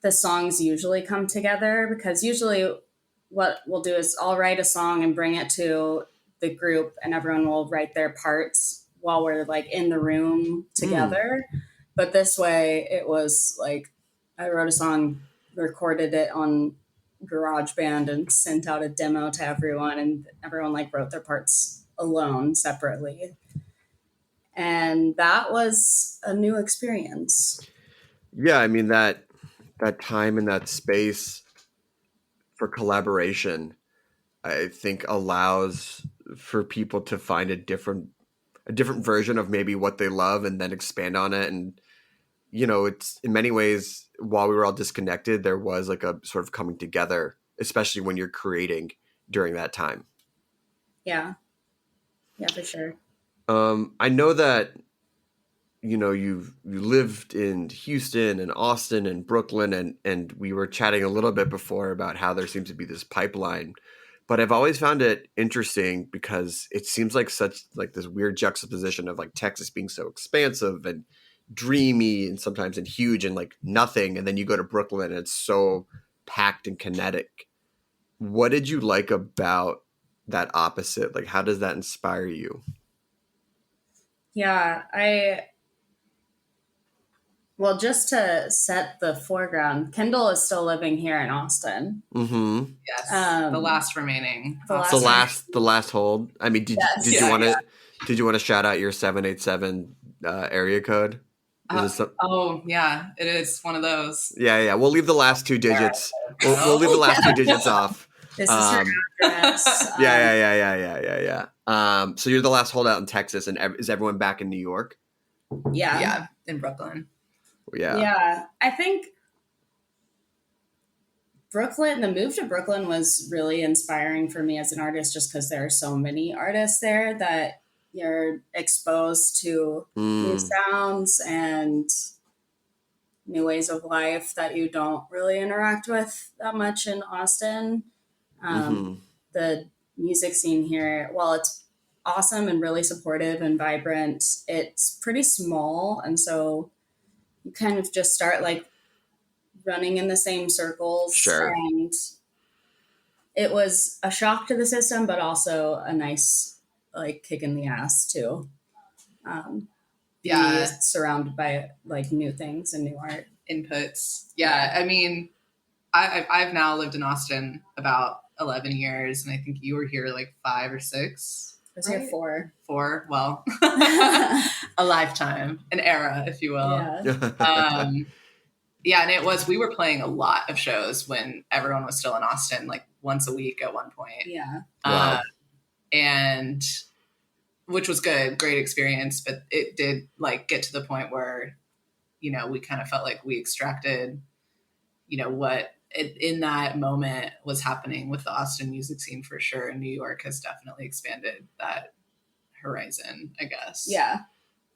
the songs usually come together, because usually what we'll do is I'll write a song and bring it to the group and everyone will write their parts while we're in the room together. But this way it was I wrote a song, recorded it on GarageBand and sent out a demo to everyone, and everyone like wrote their parts alone separately. And that was a new experience. Yeah, I mean that time and that space for collaboration, I think allows for people to find a different version of maybe what they love and then expand on it. And it's in many ways, while we were all disconnected, there was like a sort of coming together, especially when you're creating during that time. Yeah, for sure. I know that you lived in Houston and Austin and Brooklyn, and we were chatting a little bit before about how there seems to be this pipeline, but I've always found it interesting because it seems like such like this weird juxtaposition of like Texas being so expansive and dreamy and sometimes and huge and like nothing, and then you go to Brooklyn and it's so packed and kinetic. What did you like about that opposite? Like, how does that inspire you? Yeah, well, just to set the foreground, Kendall is still living here in Austin. Mm-hmm. Yes, the last remaining. The last hold. I mean, did you want to shout out your 787 area code? Oh yeah, it is one of those. Yeah. We'll leave the last two digits. We'll leave the last two digits off. This is her address. Yeah. So you're the last holdout in Texas, and is everyone back in New York? Yeah, in Brooklyn. Yeah. I think the move to Brooklyn was really inspiring for me as an artist, just because there are so many artists there that you're exposed to new sounds and new ways of life that you don't really interact with that much in Austin. The music scene here, while it's awesome and really supportive and vibrant, it's pretty small. And so you kind of just start like running in the same circles. Sure. And it was a shock to the system, but also a nice like kick in the ass too. Be surrounded by like new things and new art inputs. Yeah. I mean, I've now lived in Austin about 11 years, and I think you were here like 5 or 6. I was here 4. 4. Well, a lifetime, an era, if you will. Yeah. And we were playing a lot of shows when everyone was still in Austin, like once a week at one point. Yeah. Wow. And which was good, great experience, but it did like get to the point where, we kind of felt like we extracted, what in that moment was happening with the Austin music scene for sure. And New York has definitely expanded that horizon, I guess. Yeah.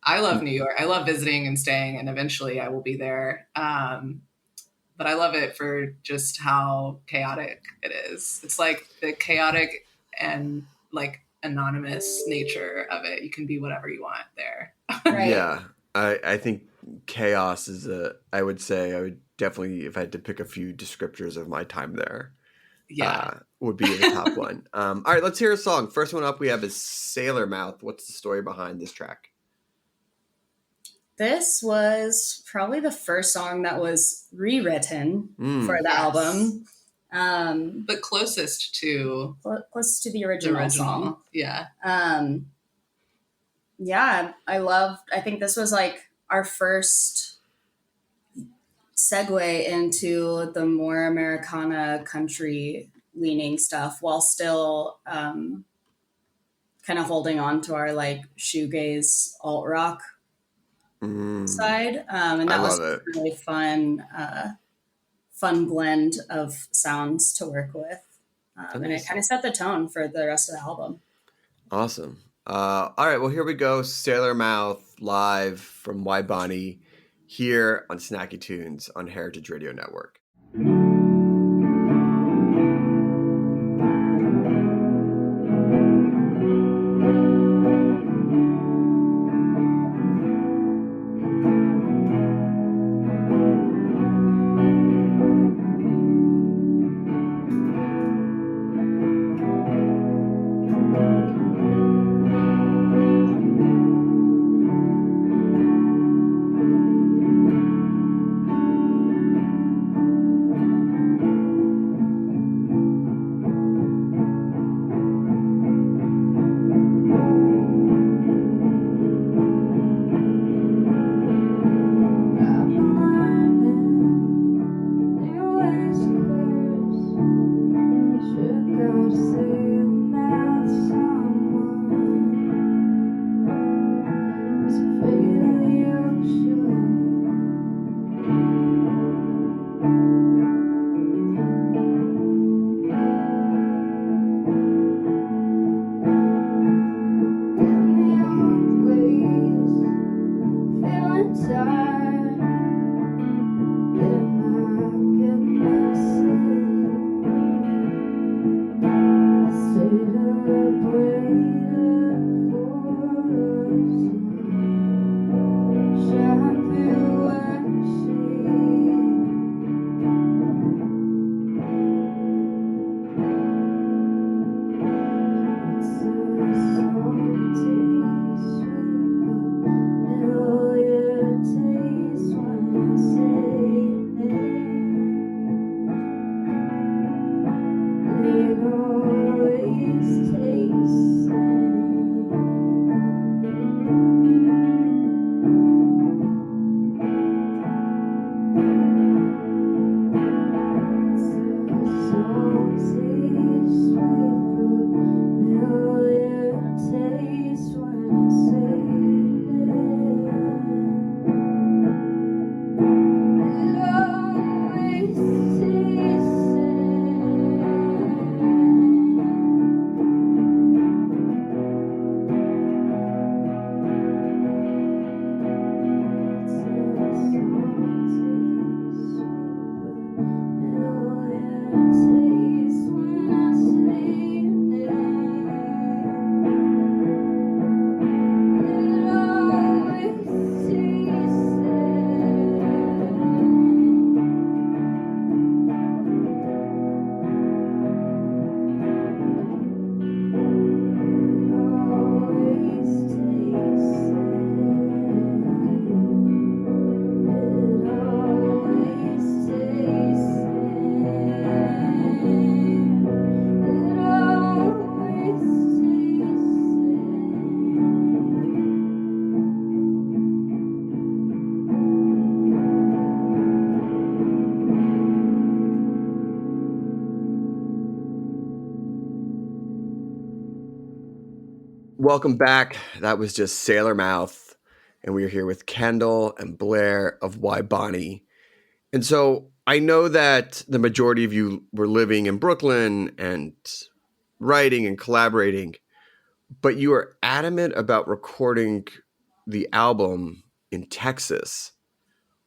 I love New York. I love visiting and staying, and eventually I will be there. But I love it for just how chaotic it is. It's like the chaotic and like anonymous nature of it. You can be whatever you want there. Right. Yeah. I think chaos is I would definitely, if I had to pick a few descriptors of my time there, would be the top one. All right, let's hear a song. First one up we have is Sailor Mouth. What's the story behind this track? This was probably the first song that was rewritten for the album. But closest to the original song. Yeah. I think this was like our first segue into the more Americana country leaning stuff, while still kind of holding on to our like shoegaze alt rock side. And that was a really fun blend of sounds to work with. And it kind of set the tone for the rest of the album. Awesome. All right, well, here we go. Sailor Mouth live from Y Bonnie here on Snacky Tunes on Heritage Radio Network. Welcome back. That was just Sailor Mouth, and we are here with Kendall and Blair of Why Bonnie. And so I know that the majority of you were living in Brooklyn and writing and collaborating, but you are adamant about recording the album in Texas.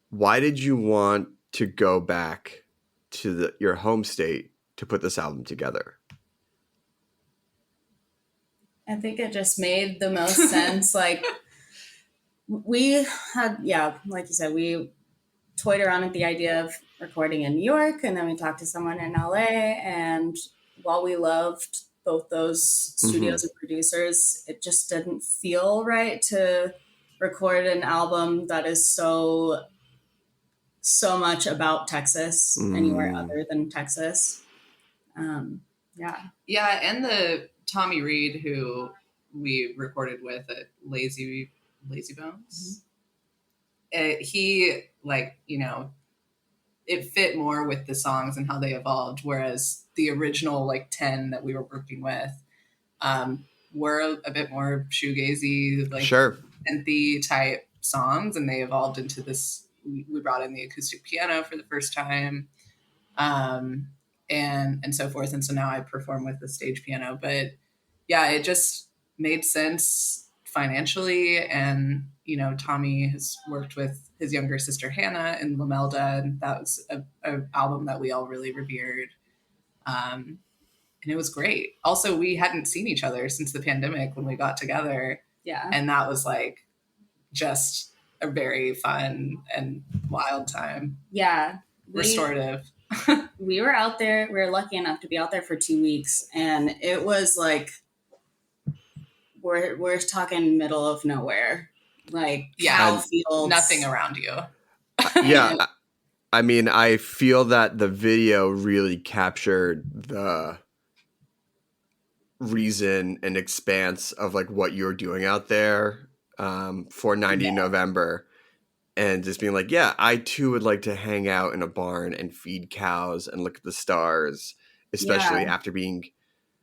Why did you want to go back to your home state to put this album together? I think it just made the most sense. Like we had, like you said, we toyed around with the idea of recording in New York, and then we talked to someone in LA. And while we loved both those studios and producers, it just didn't feel right to record an album that is so much about Texas anywhere other than Texas. Yeah, and the Tommy Reed, who we recorded with at Lazy Bones, he, like, you know, it fit more with the songs and how they evolved, whereas the original, like, 10 that we were working with were a bit more shoegazy, like, synthy type songs, and they evolved into this. We brought in the acoustic piano for the first time, and so forth. And so now I perform with the stage piano. But yeah, it just made sense financially. And, you know, Tommy has worked with his younger sister Hannah in Lamelda, and that was an album that we all really revered. And it was great. Also, we hadn't seen each other since the pandemic when we got together. Yeah. And that was like just a very fun and wild time. Yeah. Restorative. We were out there. We were lucky enough to be out there for 2 weeks. And it was like, we're talking middle of nowhere. Like, cow fields. Nothing around you. Yeah. I mean, I feel that the video really captured the reason and expanse of like what you're doing out there for 90 November, and just being like, yeah, I too would like to hang out in a barn and feed cows and look at the stars, especially after being,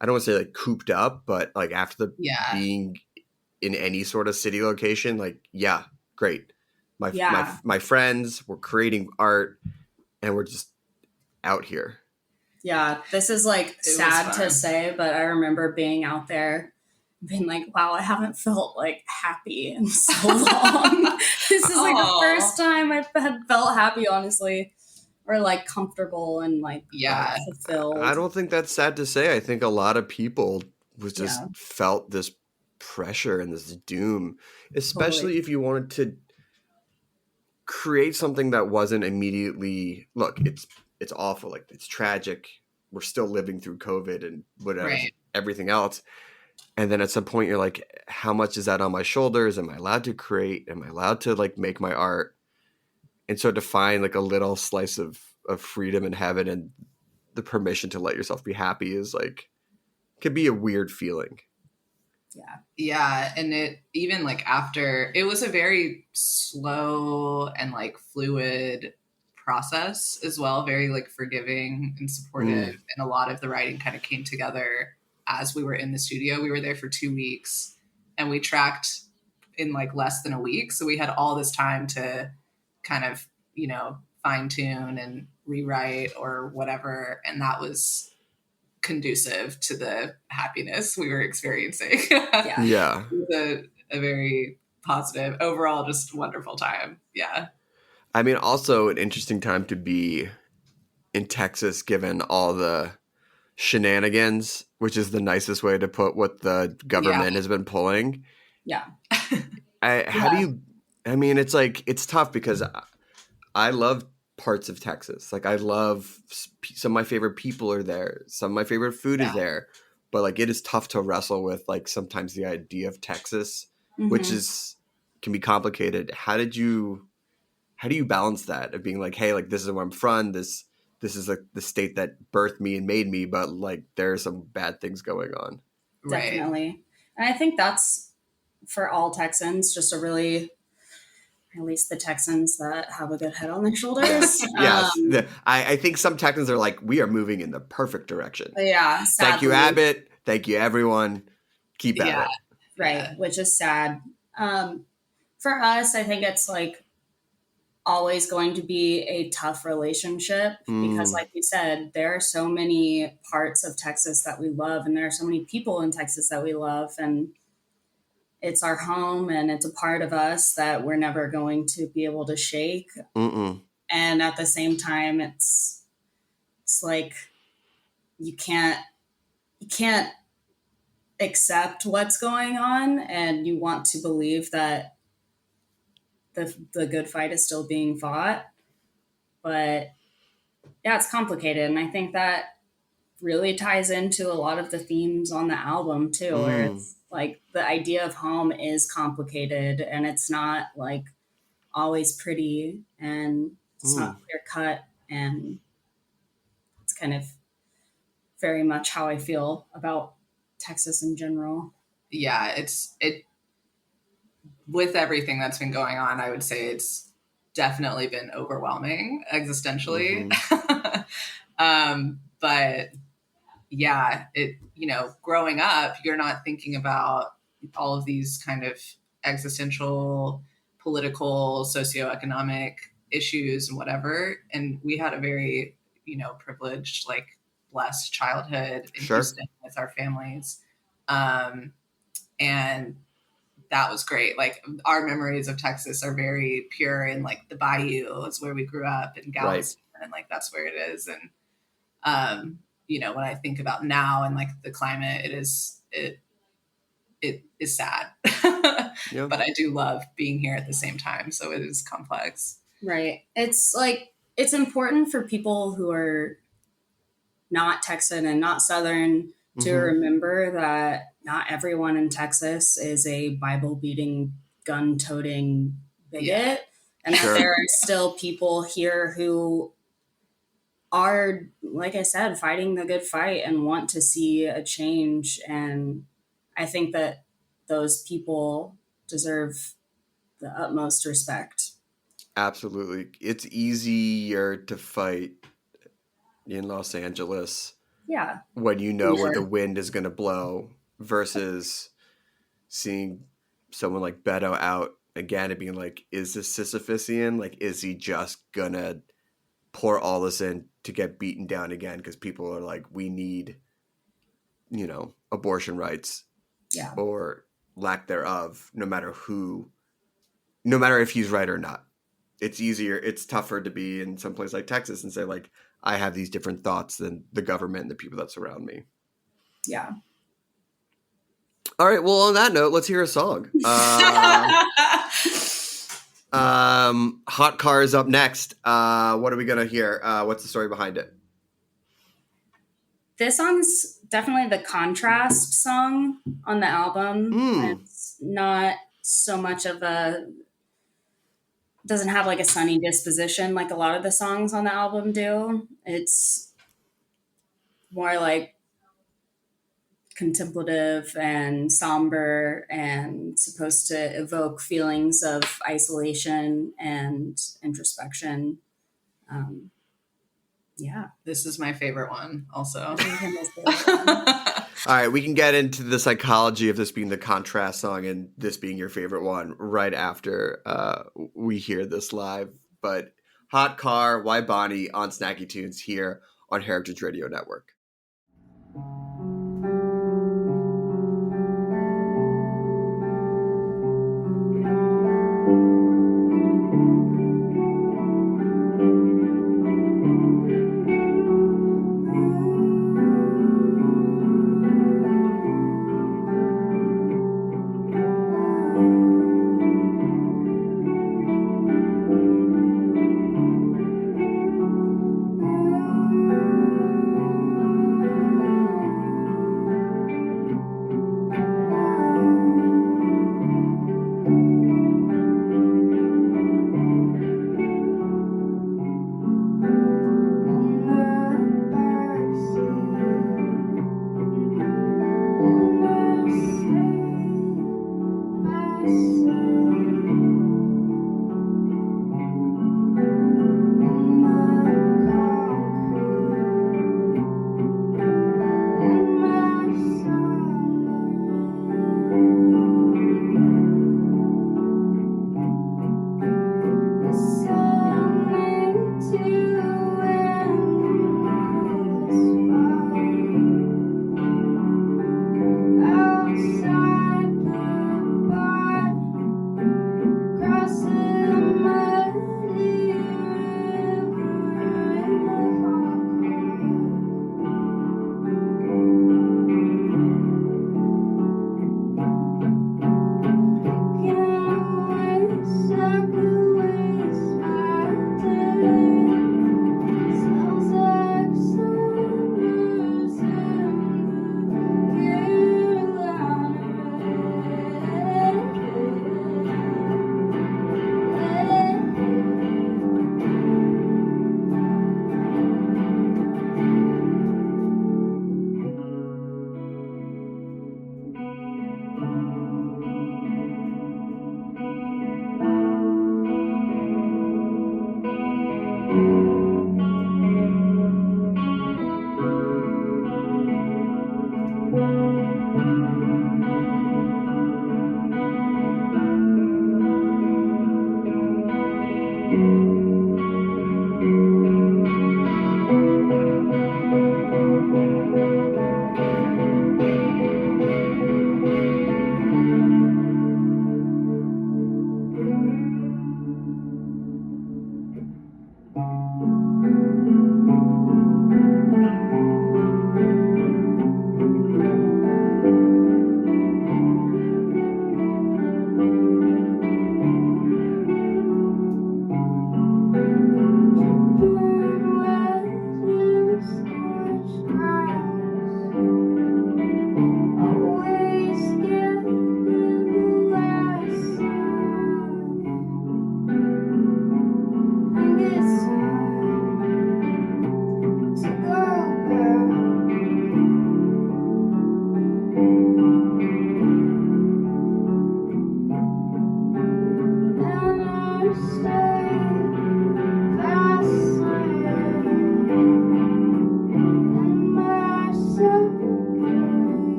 I don't want to say like cooped up, but like after being in any sort of city location, like, yeah, great. My friends were creating art and we're just out here. Yeah, this is like sad to say, but I remember being out there being like, wow, I haven't felt like happy in so long. This is like the first time I've felt happy, honestly, or like comfortable and like fulfilled. I don't think that's sad to say. I think a lot of people was just felt this pressure and this doom, especially if you wanted to create something that wasn't immediately, look, it's awful, like it's tragic, we're still living through COVID and whatever, everything else, and then at some point you're like, how much is that on my shoulders? Am I allowed to create? Am I allowed to like make my art? And so to find like a little slice of freedom in heaven and the permission to let yourself be happy is like, could be a weird feeling. Yeah. And it even like after, it was a very slow and like fluid process as well. Very like forgiving and supportive. And a lot of the writing kind of came together as we were in the studio. We were there for 2 weeks and we tracked in like less than a week. So we had all this time to kind of, you know, fine tune and rewrite or whatever. And that was conducive to the happiness we were experiencing. Yeah. It was a very positive, overall, just wonderful time. Yeah. I mean, also an interesting time to be in Texas, given all the shenanigans, which is the nicest way to put what the government has been pulling. Yeah. How do you, I mean, it's like, it's tough because I love parts of Texas. Like I love some of my favorite people are there. Some of my favorite food is there, but like, it is tough to wrestle with like sometimes the idea of Texas, which can be complicated. How do you balance that of being like, hey, like this is where I'm from. This is like the state that birthed me and made me, but like there are some bad things going on. Definitely. And I think that's for all Texans, just a really, at least the Texans that have a good head on their shoulders. I think some Texans are like, we are moving in the perfect direction. Yeah. Sadly. Thank you, Abbott. Thank you, everyone. Keep at it. Right, which is sad. For us, I think it's like always going to be a tough relationship because, like you said, there are so many parts of Texas that we love, and there are so many people in Texas that we love, and it's our home and it's a part of us that we're never going to be able to shake. And at the same time, it's like you can't accept what's going on, and you want to believe that the good fight is still being fought. But yeah, it's complicated. And I think that really ties into a lot of the themes on the album too, where it's like the idea of home is complicated and it's not like always pretty and it's not clear cut. And it's kind of very much how I feel about Texas in general. Yeah, it with everything that's been going on, I would say it's definitely been overwhelming existentially. But yeah, growing up, you're not thinking about all of these kind of existential, political, socioeconomic issues and whatever. And we had a very, privileged, like blessed childhood in Houston with our families. And that was great. Like our memories of Texas are very pure, and like the Bayou is where we grew up in Galveston, and like that's where it is. And when I think about now and like the climate, it is sad. But I do love being here at the same time, so it is complex. Right. It's like it's important for people who are not Texan and not Southern to remember that not everyone in Texas is a Bible-beating, gun-toting bigot, and that there are still people here who are, like I said, fighting the good fight and want to see a change. And I think that those people deserve the utmost respect. Absolutely. It's easier to fight in Los Angeles when you know where the wind is going to blow versus seeing someone like Beto out again and being like, is this Sisyphusian? Like, is he just going to pour all this in to get beaten down again? Because people are like, we need, abortion rights or lack thereof, no matter if he's right or not. It's tougher to be in some place like Texas and say like, I have these different thoughts than the government and the people that surround me. Yeah. All right. Well, on that note, let's hear a song. Hot Car is up next. What are we going to hear? What's the story behind it? This song's definitely the contrast song on the album. It's not so much of doesn't have like a sunny disposition like a lot of the songs on the album do. It's more like contemplative and somber and supposed to evoke feelings of isolation and introspection. This is my favorite one also. All right, we can get into the psychology of this being the contrast song and this being your favorite one right after we hear this live. But Hot Car, Why Bonnie on Snacky Tunes here on Heritage Radio Network.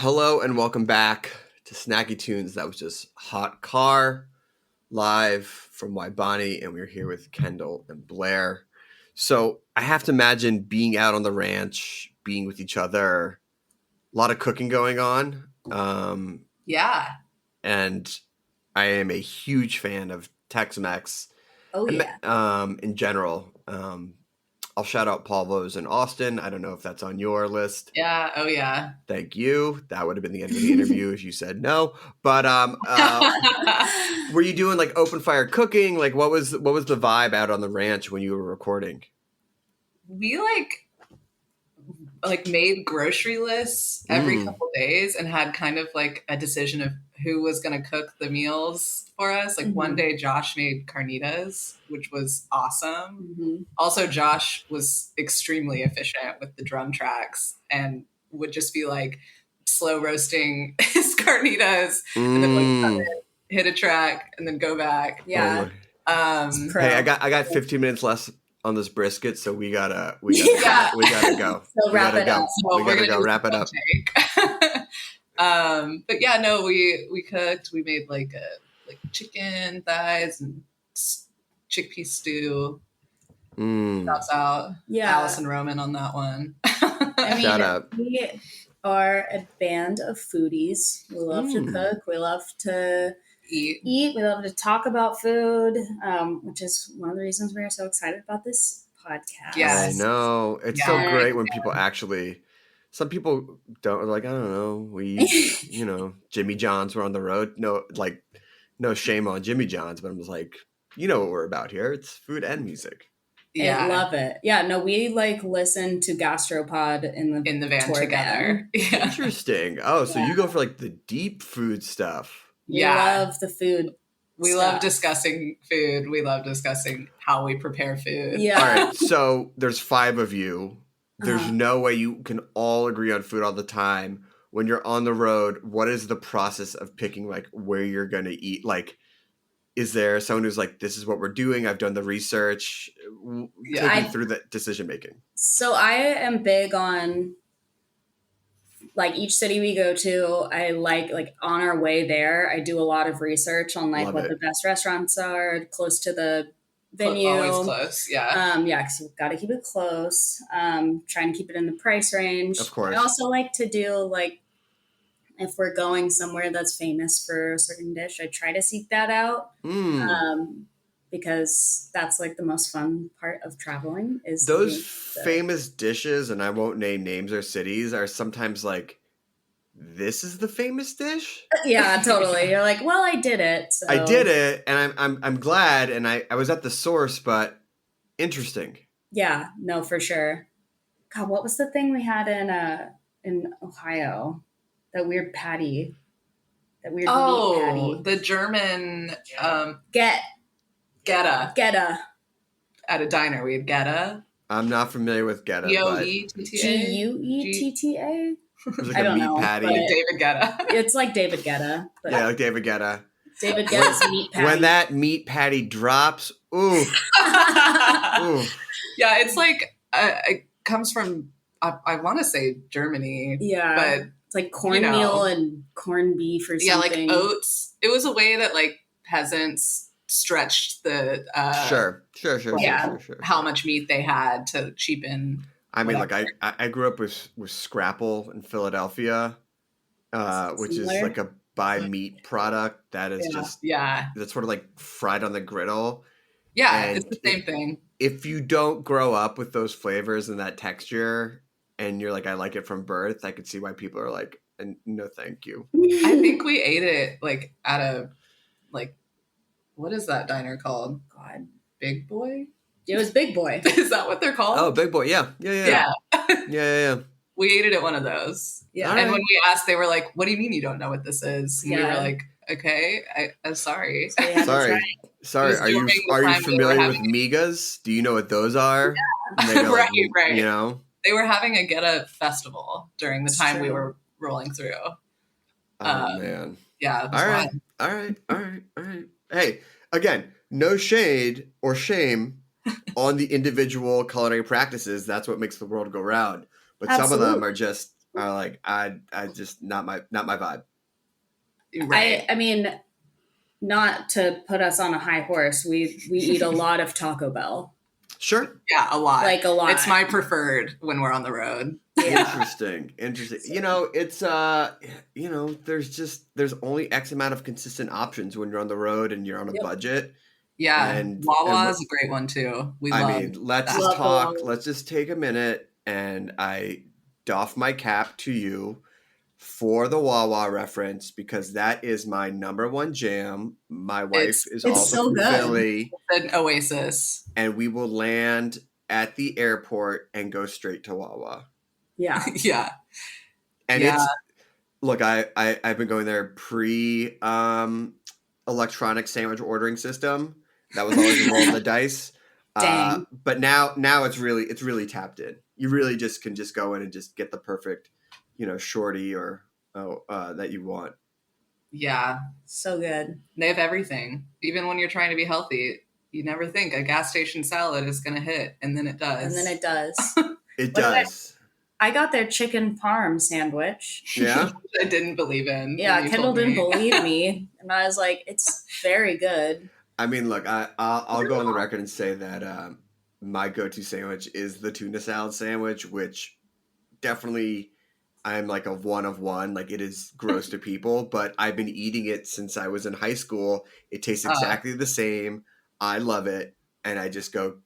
Hello and welcome back to Snacky Tunes. That was just Hot Car live from Waibani, and we're here with Kendall and Blair. So I have to imagine being out on the ranch, being with each other, a lot of cooking going on. Yeah. And I am a huge fan of Tex-Mex. Oh, yeah. In general. I'll shout out Pavlo's in Austin. I don't know if that's on your list. Yeah. Oh, yeah. Thank you. That would have been the end of the interview if you said no. But were you doing like open fire cooking? Like what was the vibe out on the ranch when you were recording? We like made grocery lists every couple days and had kind of like a decision of who was going to cook the meals for us. Like one day Josh made carnitas, which was awesome. Also, Josh was extremely efficient with the drum tracks and would just be like slow roasting his carnitas and then like hit a track and then go back. Yeah. Hey, I got 15 minutes less on this brisket, so we gotta go. So wrap it up. We gotta go wrap it up. But yeah, no, we cooked. We made like chicken thighs and chickpea stew. Shouts out, Allison Roman on that one. I mean, Shout out. We are a band of foodies. We love to cook. We love to eat. We love to talk about food, which is one of the reasons we are so excited about this podcast. Yes. I know. It's so great when people actually... Some people don't, like, I don't know, we, Jimmy John's were on the road. No shame on Jimmy John's, but I'm just like, you know what we're about here. It's food and music. Yeah. I love it. Yeah, no, we like listen to Gastropod in the van together. Yeah. Interesting. Oh, so you go for like the deep food stuff. We love the food. We love discussing food. We love discussing how we prepare food. Yeah. All right. So there's 5 of you. There's no way you can all agree on food all the time. When you're on the road, what is the process of picking like where you're going to eat? Like, is there someone who's like, this is what we're doing? I've done the research. Take me through the decision making. So I am big on like each city we go to. I like on our way there, I do a lot of research on like what the best restaurants are close to the venue. Always close, yeah. Because we've got to keep it close. Trying to keep it in the price range. Of course. I also like to do like if we're going somewhere that's famous for a certain dish, I try to seek that out. Because that's like the most fun part of traveling is those famous dishes, and I won't name names or cities, are sometimes like, this is the famous dish? Yeah, totally. You're like, well, I did it. So. I did it, and I'm glad, and I was at the source, but interesting. Yeah, no, for sure. God, what was the thing we had in Ohio? That weird patty. That weird meat patty. The German Geta. At a diner, we had Geta. I'm not familiar with Geta. Guetta. It was like a meat patty. Like David Guetta. It's like David Guetta. Yeah, like David Guetta. David Guetta's meat patty. When that meat patty drops, ooh. Ooh. Yeah, it's like, it comes from, I want to say Germany. Yeah. But it's like cornmeal and corned beef or something. Yeah, like oats. It was a way that like peasants stretched the sure. how much meat they had to cheapen. I mean, like I grew up with Scrapple in Philadelphia, which is like a buy meat product that is that's sort of like fried on the griddle. Yeah, and it's the same thing. If you don't grow up with those flavors and that texture, and you're like, I like it from birth, I could see why people are like, no, thank you. I think we ate it like at a what is that diner called? God, Big Boy. It was Big Boy. Is that what they're called? Oh, Big Boy. Yeah. We ate it at one of those. Yeah. And when we asked, they were like, what do you mean you don't know what this is? And we were like, okay, I'm sorry. Sorry. Are you familiar with migas? Do you know what those are? Yeah. Right. You know? They were having a Geta festival during the time we were rolling through. Oh, man. Yeah. All right. Hey, again, no shade or shame on the individual culinary practices. That's what makes the world go round. But some of them are just are like, I just not my vibe. Right. I mean, not to put us on a high horse, we eat a lot of Taco Bell. Sure. Yeah, a lot. Like a lot. It's my preferred when we're on the road. Yeah. Interesting. You know, it's you know, there's only X amount of consistent options when you're on the road and you're on a budget. Yeah, and Wawa is a great one too. Let's just talk. Let's just take a minute, and I doff my cap to you for the Wawa reference, because that is my number one jam. My wife is also so from good. Philly. It's an oasis. And we will land at the airport and go straight to Wawa. Yeah. Yeah. And it's, look, I've been going there pre electronic sandwich ordering system. That was always rolling the dice. Dang. But now it's really tapped in. You really just can just go in and just get the perfect, you know, shorty or that you want. Yeah. So good. They have everything. Even when you're trying to be healthy, you never think a gas station salad is going to hit, and then it does. And then it does. It does. I got their chicken parm sandwich. Yeah? I didn't believe in. Yeah, Kendall didn't believe me. And I was like, it's very good. I mean, look, I'll go on the record and say that my go-to sandwich is the tuna salad sandwich, which definitely I'm like a one of one. Like, it is gross to people, but I've been eating it since I was in high school. It tastes exactly the same. I love it. And I just go,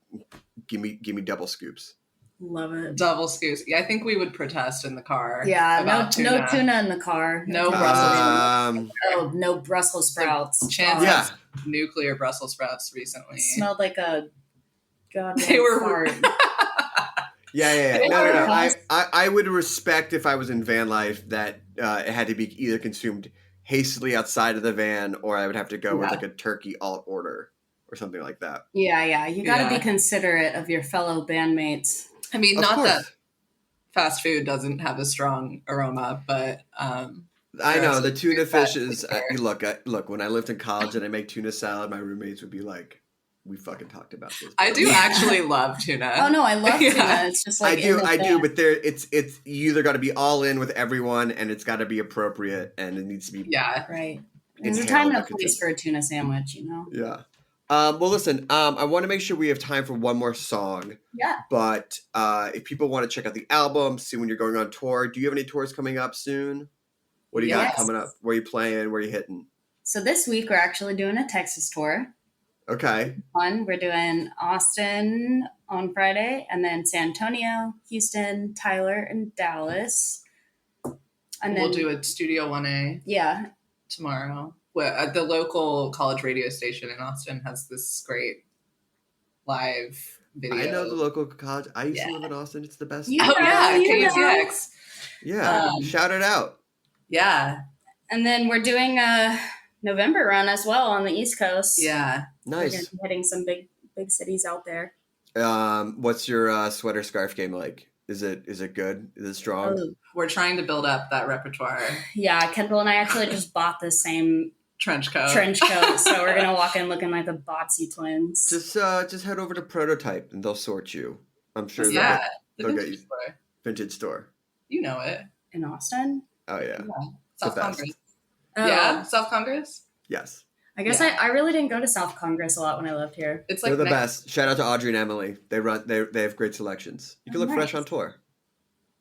give me double scoops. Love it. Double scoops. Yeah, I think we would protest in the car. Yeah, no tuna in the car. No Brussels. No Brussels sprouts. Chance nuclear Brussels sprouts recently. Smelled like a goddamn They were fart. Yeah. No. I would respect if I was in van life that it had to be either consumed hastily outside of the van, or I would have to go with like a turkey alt order or something like that. Yeah. You got to be considerate of your fellow bandmates. I mean, Of not course. that fast food doesn't have a strong aroma, but I know the tuna fish is. Look. When I lived in college and I make tuna salad, my roommates would be like, "We fucking talked about this." I do actually love tuna. Oh no, I love tuna. It's just like I do, but it's you either got to be all in with everyone, and it's got to be appropriate, and it needs to be right. There's a time and a place for a tuna sandwich, you know. Yeah. Well, listen. I want to make sure we have time for one more song. Yeah. But if people want to check out the album, see when you're going on tour, do you have any tours coming up soon? What do you got coming up? Where are you playing? Where are you hitting? So this week we're actually doing a Texas tour. Okay. Fun. We're doing Austin on Friday, and then San Antonio, Houston, Tyler, and Dallas. And we'll do a Studio 1A. Yeah. Tomorrow. Well, the local college radio station in Austin has this great live video. I know the local college. I used to live in Austin. It's the best. KUTX. Yeah. Shout it out. Yeah. And then we're doing a November run as well on the East Coast. Yeah. Nice. We're gonna be hitting some big cities out there. What's your sweater scarf game like? Is it good? Is it strong? We're trying to build up that repertoire. Yeah, Kendall and I actually just bought the same trench coat. So we're gonna walk in looking like the Botsy twins. Just head over to Prototype and they'll sort you. I'm sure the they'll get you. Store. Vintage store. You know it. In Austin? Oh yeah. South Congress. Oh. Yeah, South Congress? Yes. I guess I really didn't go to South Congress a lot when I lived here. It's like they're the best. Shout out to Audrey and Emily. They have great selections. You can look fresh on tour.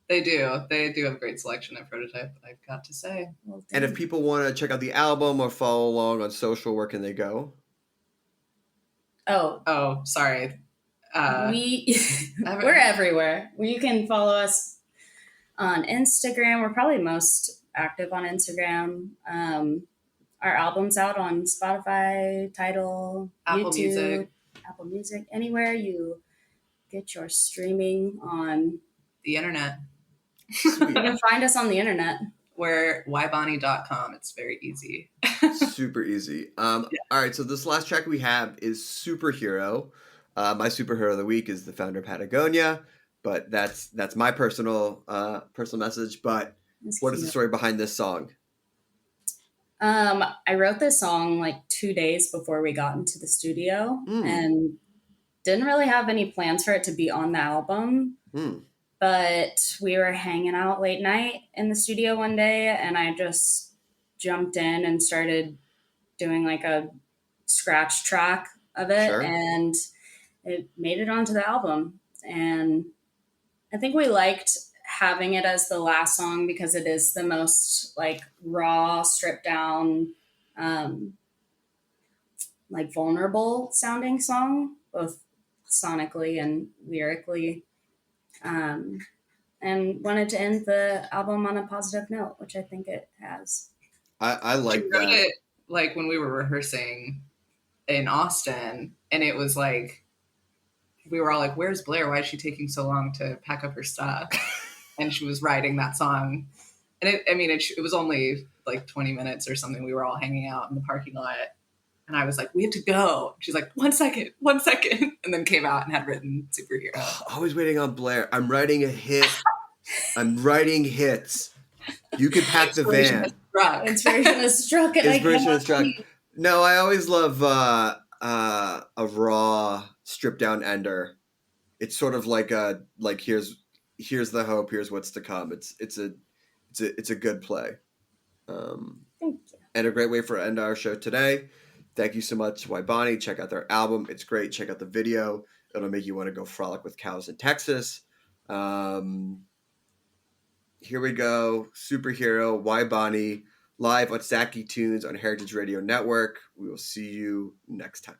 They do. They do have a great selection at Prototype, I've got to say. And if people want to check out the album or follow along on social, where can they go? Oh, sorry. We're everywhere. You can follow us on Instagram. We're probably most active on Instagram. Our album's out on Spotify, Tidal, Apple YouTube, Apple Music, anywhere you get your streaming on the internet. You can find us on the internet. We're ybonnie.com. It's very easy. Super easy. All right, so this last track we have is Superhero. My superhero of the week is the founder of Patagonia, but that's my personal message. But what is the story behind this song? I wrote this song like 2 days before we got into the studio and didn't really have any plans for it to be on the album. But But we were hanging out late night in the studio one day, and I just jumped in and started doing like a scratch track of it. Sure. And it made it onto the album. And I think we liked having it as the last song because it is the most like raw, stripped down, like vulnerable sounding song, both sonically and lyrically. And wanted to end the album on a positive note, which I think it has. I like wrote that. it like when we were rehearsing in Austin, and it was like we were all like, "Where's Blair? Why is she taking so long to pack up her stuff?" And she was writing that song, and it was only like 20 minutes or something. We were all hanging out in the parking lot, and I was like, "We have to go." She's like, one second," and then came out and had written Superhero. Always waiting on Blair. I'm writing a hit. I'm writing hits. You can pack the van. Inspiration has struck. Inspiration has struck. No, I always love a raw, stripped down ender. It's sort of like here's the hope. Here's what's to come. It's a good play. Thank you. And a great way for end our show today. Thank you so much, Waibani. Check out their album. It's great. Check out the video. It'll make you want to go frolic with cows in Texas. Here we go. Superhero, Waibani, live on Saki Tunes on Heritage Radio Network. We will see you next time.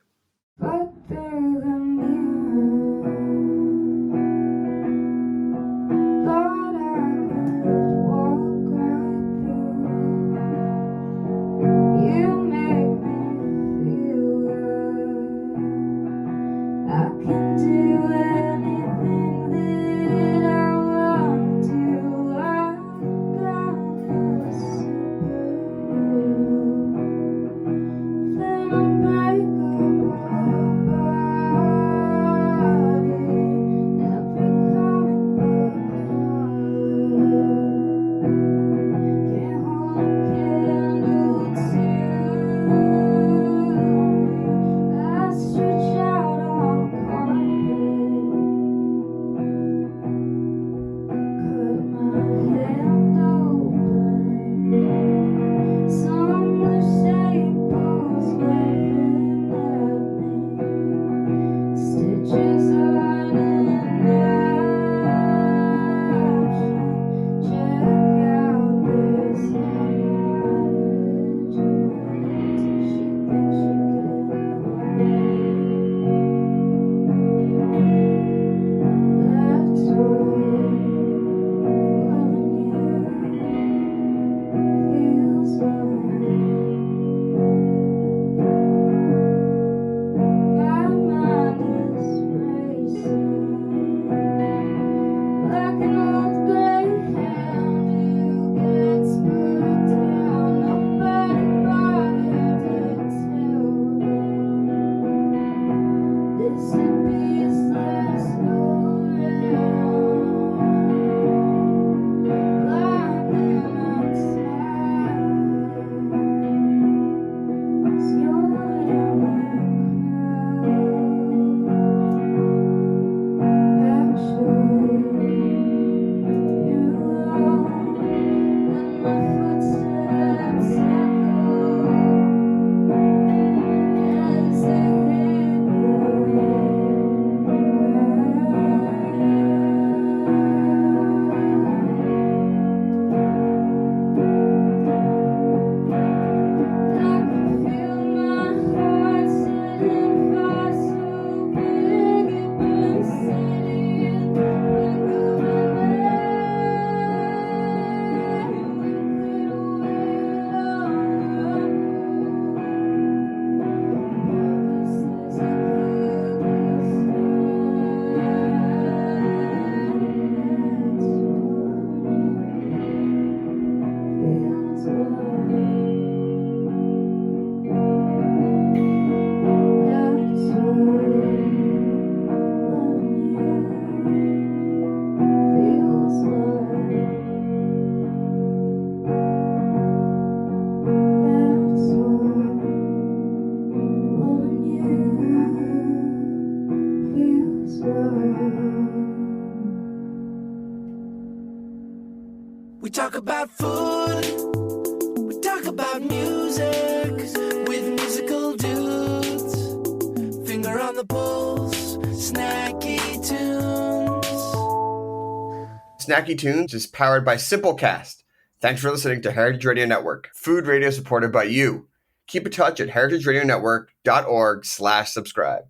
food. We talk about music with musical dudes. Finger on the pulse, snacky tunes. Snacky Tunes is powered by Simplecast. Thanks for listening to Heritage Radio Network, food radio supported by you. Keep in touch at heritageradionetwork.org/subscribe.